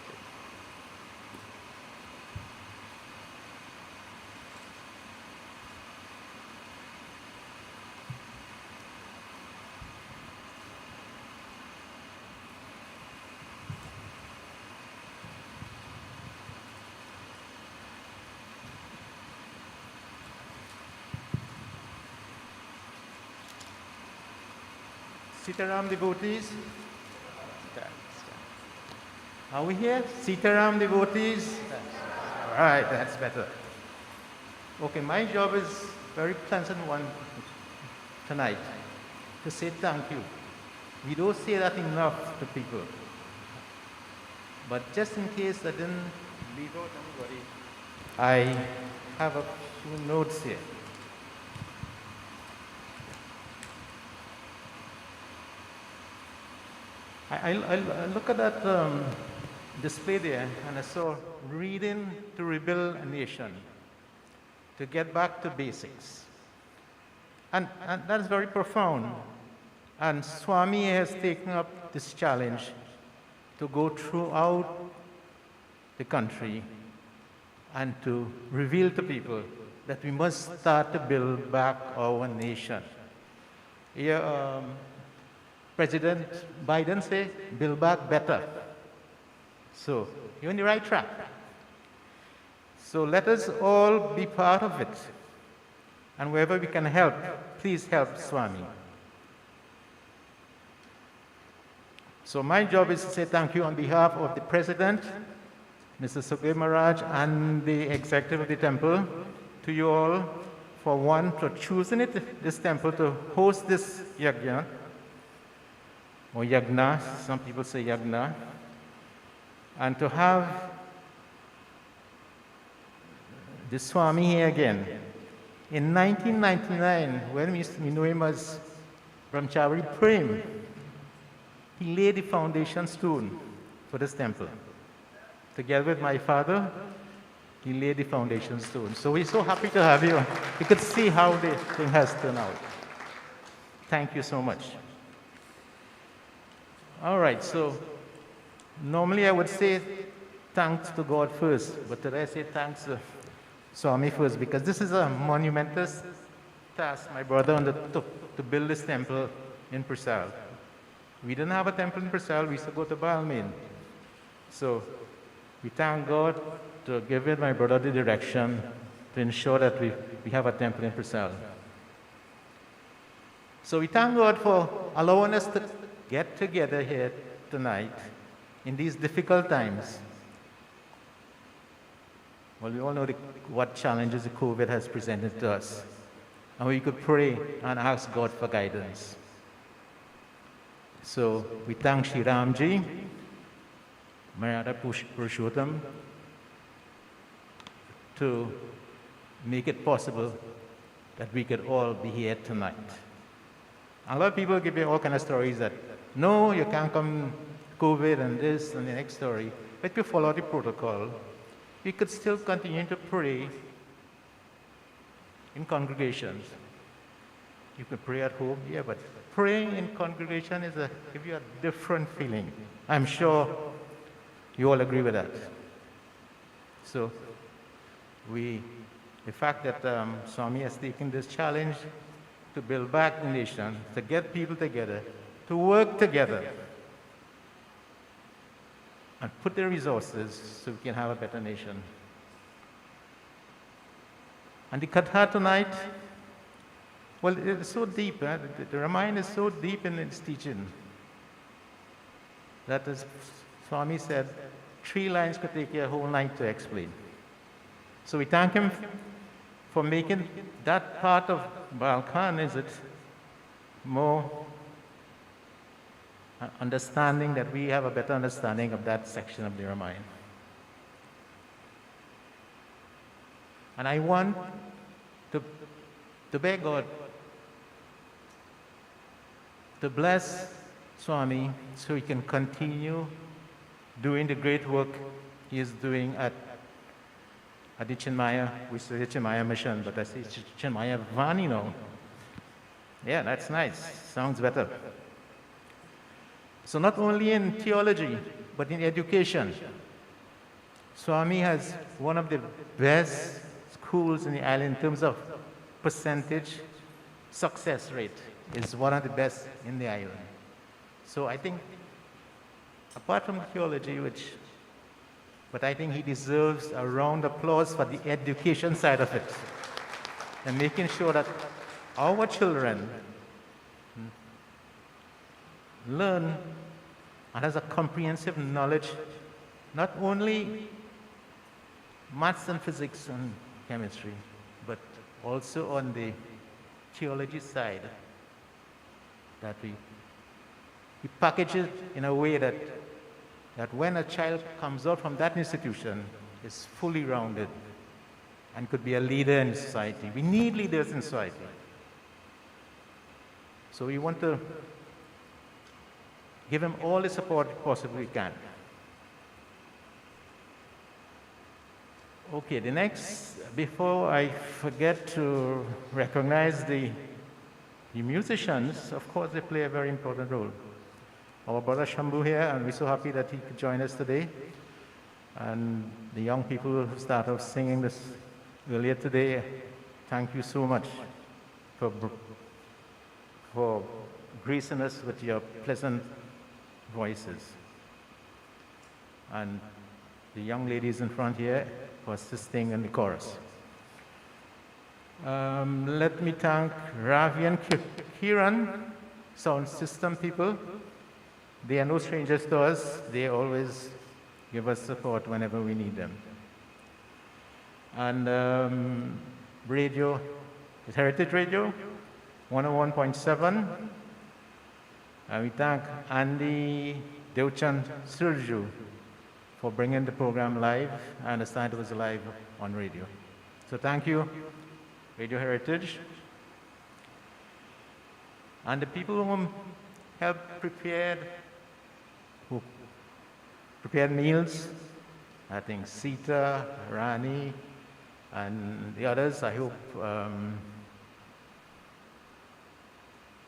Sitaram devotees. Are we here? Sitaram devotees? All right, that's better. Okay, my job is a very pleasant one tonight, to say thank you. We don't say that enough to people. But just in case I didn't leave out anybody, I have a few notes here. I look at that display there, and I saw reading to rebuild a nation, to get back to basics. And that is very profound. And Swami has taken up this challenge to go throughout the country and to reveal to people that we must start to build back our nation. Here, President Biden said, build back better. So you're on the right track. So let us all be part of it. And wherever we can help, please help Swami. So my job is to say thank you on behalf of the President, Mr. Sukdev Maharaj, and the executive of the temple, to you all, for choosing this temple to host this Yajna, or Yajna, some people say Yajna, and to have the Swami here again. In 1999, when we knew him as Brahmachari Prem, he laid the foundation stone for this temple. Together with my father, he laid the foundation stone. So we're so happy to have you. You could see how the thing has turned out. Thank you so much. All right, so normally I would say thanks to God first, but today I say thanks to Swami first, because this is a monumentous task my brother undertook to build this temple in Purcell. We didn't have a temple in Purcell, we used to go to Balmain. So we thank God to give my brother the direction to ensure that we have a temple in Purcell. So we thank God for allowing us to get together here tonight in these difficult times. Well, we all know what challenges the COVID has presented to us. And we could pray and ask God for guidance. So we thank Shri Ramji, Mayada Purushottam, to make it possible that we could all be here tonight. A lot of people give you all kinds of stories that, no, you can't come, COVID and this and the next story. But if you follow the protocol, we could still continue to pray in congregations. You can pray at home, yeah, but praying in congregation give you a different feeling. I'm sure you all agree with that. So the fact that Swami has taken this challenge to build back the nation, to get people together, to work together, and put their resources so we can have a better nation. And the Katha tonight, well, it's so deep. The Ramayana is so deep in its teaching that, as Swami said, 3 lines could take you a whole night to explain. So we thank him for making that part of Balkan, is it, more understanding, that we have a better understanding of that section of the Ramayana. And I want to beg God to bless Swami so he can continue doing the great work he is doing at the Chinmaya. We say the Chinmaya mission, but I say Chinmaya Vani now. Yeah, that's nice. Sounds better. So not only in theology, but in education. Swami has one of the best schools in the island in terms of percentage success rate. Is one of the best in the island. So I think, apart from theology, but I think he deserves a round of applause for the education side of it, and making sure that our children learn and has a comprehensive knowledge, not only maths and physics and chemistry, but also on the theology side, that we package it in a way that when a child comes out from that institution, is fully rounded and could be a leader in society. We need leaders in society. So we want to give him all the support possible we can. Okay, the next, before I forget to recognize the musicians, of course, they play a very important role. Our brother Shambhu here, and we're so happy that he could join us today. And the young people who started singing this earlier today, thank you so much for gracing us with your pleasant voices. And the young ladies in front here for assisting in the chorus. Let me thank Ravi and Kiran, sound system people. They are no strangers to us. They always give us support whenever we need them. And radio, Heritage Radio, 101.7. And we thank Andy Deuchan Surju for bringing the program live. I understand it was live on radio. So thank you, Radio Heritage. And the people who helped who prepared meals, I think Sita, Rani, and the others, I hope,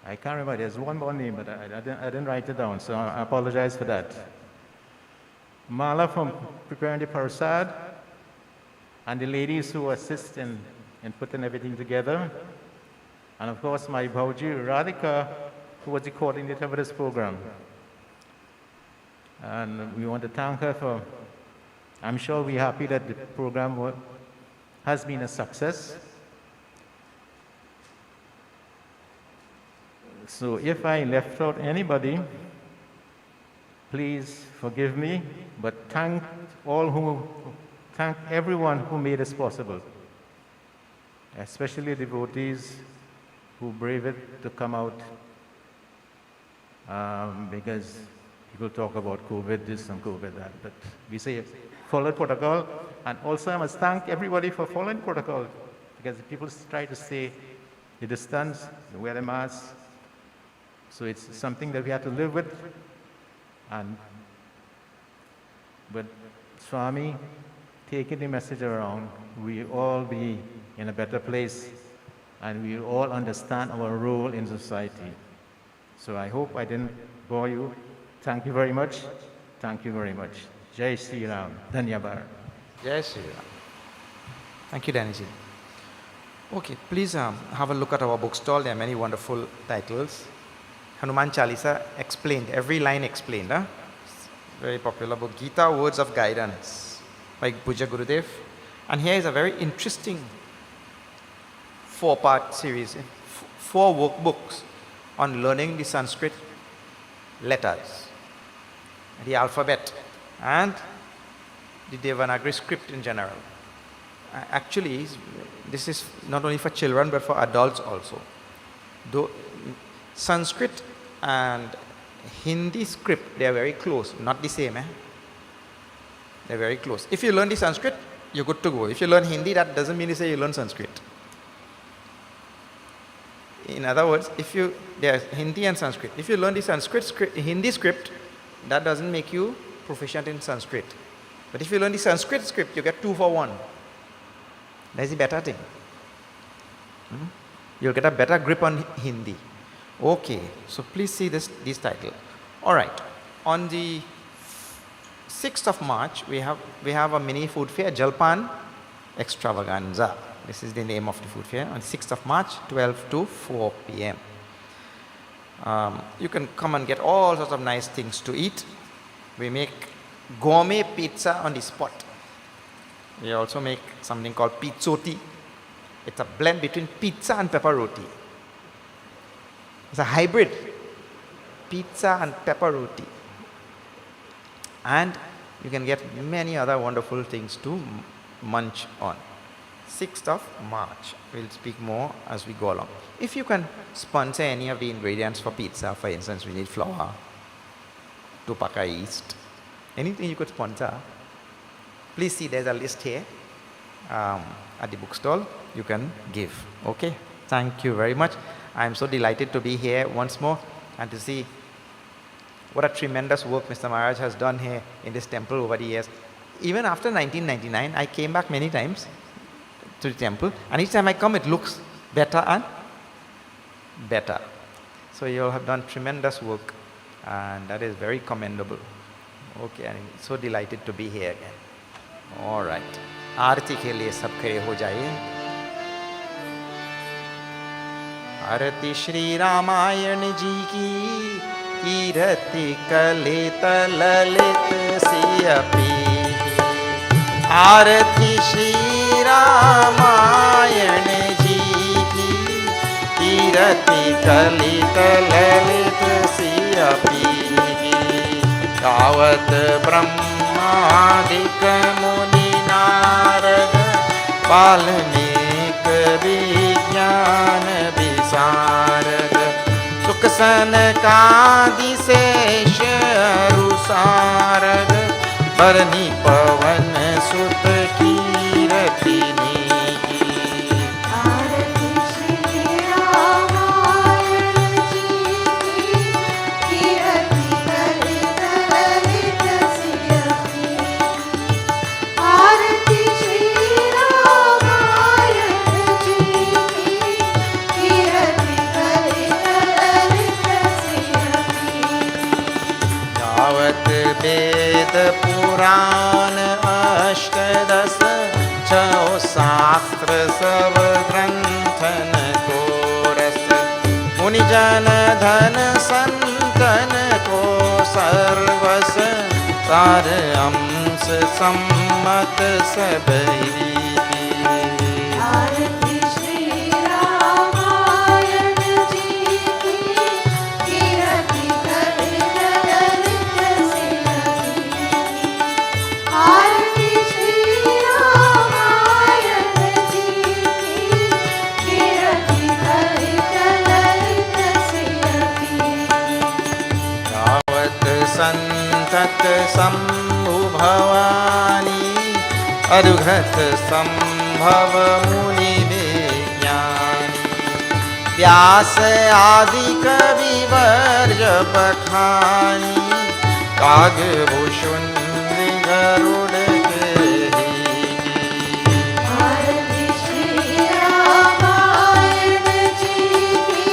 I can't remember, there's one more name, but I didn't write it down, so I apologize for that. Mala for preparing the parasad, and the ladies who assist in putting everything together. And of course, my Bhauji Radhika, who was the coordinator of this program. And we want to thank her for, I'm sure we're happy that the program has been a success. So if I left out anybody, please forgive me, but thank everyone who made this possible, especially devotees who brave it to come out, because people talk about COVID this and COVID that, but we say follow protocol. And also I must thank everybody for following protocol, because people try to stay the distance, they wear the mask. So it's something that we have to live with. And with Swami taking the message around, we all be in a better place, and we all understand our role in society. So I hope I didn't bore you. Thank you very much. Thank you very much. Jai Sri Ram. Dhanyabad. Jai Sri Ram. Thank you, Daniji. Okay, please have a look at our bookstall. There are many wonderful titles. Hanuman Chalisa explained, every line explained. Very popular book. Gita, Words of Guidance by Puja Gurudev. And here is a very interesting 4-part series, 4 workbooks on learning the Sanskrit letters, the alphabet, and the Devanagari script in general. Actually, this is not only for children but for adults also. Though Sanskrit and Hindi script, they are very close, not the same. They're very close. If you learn the Sanskrit, you're good to go. If you learn Hindi, that doesn't mean to say you learn Sanskrit. In other words, there's Hindi and Sanskrit. If you learn the Hindi script, that doesn't make you proficient in Sanskrit. But if you learn the Sanskrit script, you get 2 for 1. That's the better thing. You'll get a better grip on Hindi. Okay, so please see this title. All right, on the 6th of March, we have a mini food fair, Jalpan Extravaganza. This is the name of the food fair, on 6th of March, 12 to 4 p.m. You can come and get all sorts of nice things to eat. We make gourmet pizza on the spot. We also make something called pizzotti. It's a blend between pizza and pepper roti. It's a hybrid, pizza and pepper roti. And you can get many other wonderful things to munch on. 6th of March. We'll speak more as we go along. If you can sponsor any of the ingredients for pizza, for instance, we need flour, tupaka yeast, anything you could sponsor, please see there's a list here at the bookstall. You can give. Okay? Thank you very much. I'm so delighted to be here once more and to see what a tremendous work Mr. Maharaj has done here in this temple over the years. even after 1999, I came back many times to the temple, and each time I come, it looks better and better. So you all have done tremendous work, and that is very commendable. Okay, I'm so delighted to be here again. All right. आरती के लिए सब खड़े हो जाइए. आरती श्री रामायण जी की, कीरति कलित ललित सियपी. आरती श्री रामायण जी की, कीरति कलित ललित सियपी. तावत ब्रह्मादिक मुनि नारद, वाल्मीक विज्ञान विशारद, सुख सनकादि शेष अरु सारद, बरनी पवन सुत कीरति नीकी. आरती श्री रामायण जी की, कीरति कलित ललित सियपी. आरती श्री रामायण जी की, कीरति कलित ललित सियपी. यावत वेद पुराण अष्टदश, छो शास्त्र सब ग्रंथन को रस. मुनिजन धन संतन को सर्वस, सार अंश सम्मत सब रीति. आरती श्री रामायण जी की, कीरति कलित ललित सियपी. आरती श्री रामायण जी की, कीरति कलित ललित सियपि. यावत संतत शंभु भवानी, अरुघत संभव मुनि विज्ञानी. व्यास आदि कवि वर्ज बखानी, कागभूषुंड गरुड़ के ही. आरती श्री रामायण जी की,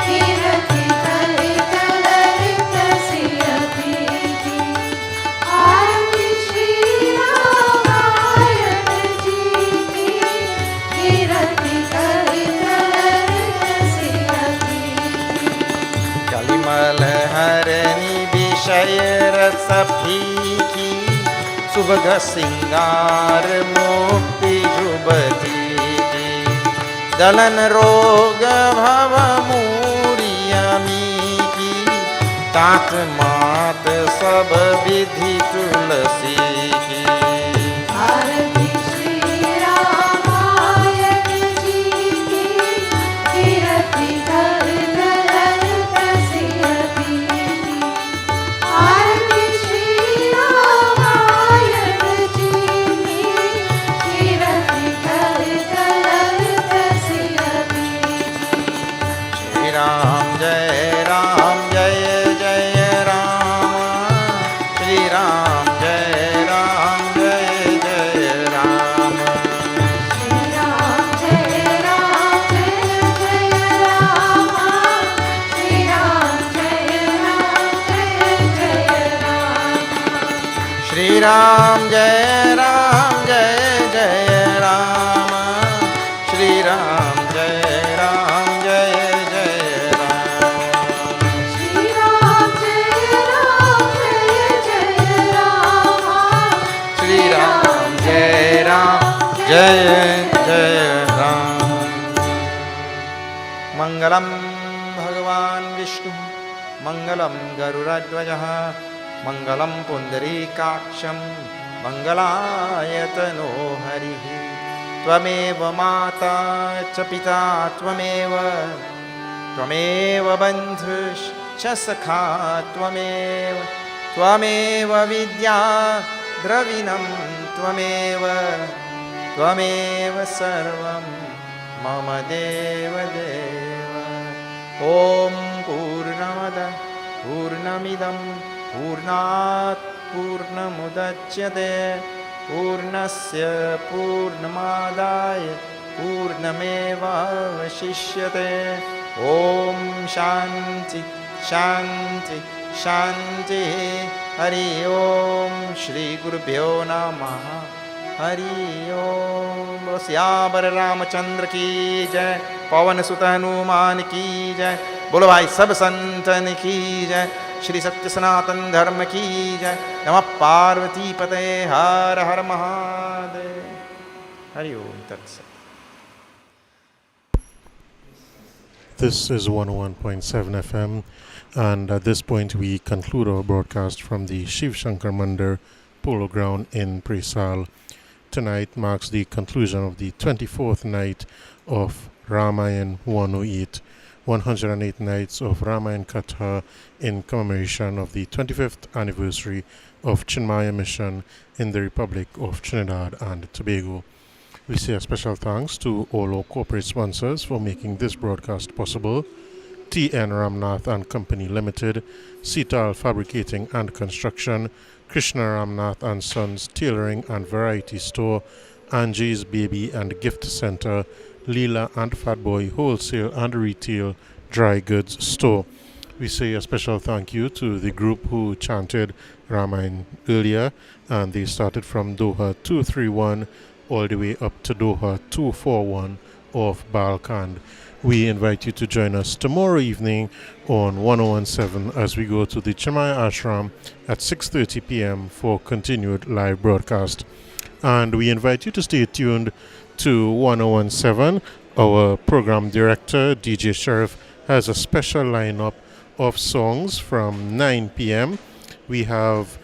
कीरति कलित ललित सियपि. आरती श्री रामायण जी की, कीरति कलित ललित सियपि. कलिमल हरनि विषय रस फीकी, सुभग सिंगार मुक्ति जुबती. दलन रोग भव मूरियमी की, तात मात सब विधि तुलसी की. आरती श्री रामायण जी की, कीरति कलित ललित सियपि. आरती श्री रामायण जी की, कीरति कलित ललित सियपि. श्री राम जय जय जय राम. श्री राम जय जय जय राम. श्री राम जय जय राम. श्री राम जय जय राम. श्री राम जय जय राम. श्री राम जय जय राम. श्री राम जय जय राम. श्री राम जय जय राम. मंगलम भगवान विष्णु, मंगलम गरुड़ध्वजः, मंगलम पुंडरीकाक्षं, मंगलायतनो हरिः. त्वमेव माता च पिता त्वमेव, त्वमेव बन्धुश्च सखा त्वमेव, त्वमेव विद्या द्रविणं त्वमेव, त्वमेव सर्वं मम देवदेव. ॐ पूर्णमदः पूर्णमिदं पूर्णात् पूर्णमुदच्यते पूर्णस्य पूर्णमादाय पूर्णमेवावशिष्यते ॐ शान्ति शान्ति शान्तिः हरि ओम श्री गुरुभ्यो नमः हरि ओम। बोलो सियावर रामचंद्र की जय, पवन सुत हनुमान की जय, बोलो भाई सब संतन की जय, श्री सत्य सनातन धर्म की जय। नमः पार्वती पते हर हर महादेव। हरि ओम तत्सत। This is 101.7 FM, and at this point we conclude our broadcast from the Shiv Shankar Mandir Polo Ground in Presal. Tonight marks the conclusion of the 24th night of Ramayana 108, 108 nights of Ramayana Katha in commemoration of the 25th anniversary of Chinmaya mission in the Republic of Trinidad and Tobago. We say a special thanks to all our corporate sponsors for making this broadcast possible: T.N. Ramnath and Company Limited, Sita Fabricating and Construction, Krishna Ramnath and Sons Tailoring and Variety Store, Angie's Baby and Gift Center, Leela and Fatboy Wholesale and Retail Dry Goods Store. We say a special thank you to the group who chanted Ramayana earlier, and they started from Doha 231 all the way up to Doha 241 of Balkand. We invite you to join us tomorrow evening on 1017 as we go to the Chinmaya Ashram at 6:30 p.m. for continued live broadcast. And we invite you to stay tuned to 1017. Our program director, DJ Sheriff, has a special lineup of songs from 9 p.m. We have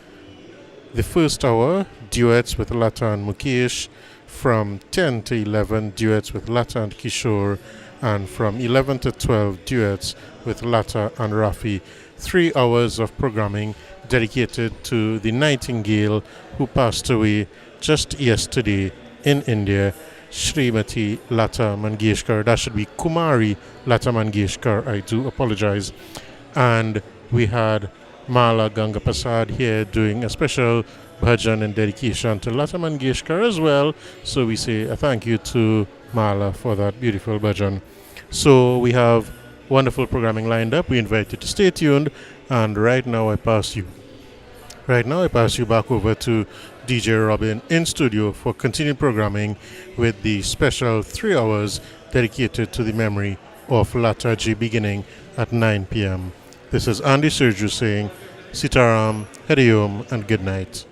the first hour, duets with Lata and Mukesh. From 10 to 11, duets with Lata and Kishore. And from 11 to 12, duets with Lata and Rafi. 3 hours of programming dedicated to the Nightingale who passed away just yesterday in India, Srimati Lata Mangeshkar. That should be Kumari Lata Mangeshkar. I do apologize. And we had Mala Gangapasad here doing a special bhajan and dedication to Lata Mangeshkar as well. So we say a thank you to Mala for that beautiful bhajan. So we have wonderful programming lined up. We invite you to stay tuned. And right now I pass you back over to DJ Robin in studio for continued programming with the special 3 hours dedicated to the memory of Lata Ji beginning at 9 p.m. This is Andy Serju saying Sitaram, Hari Om, and good night.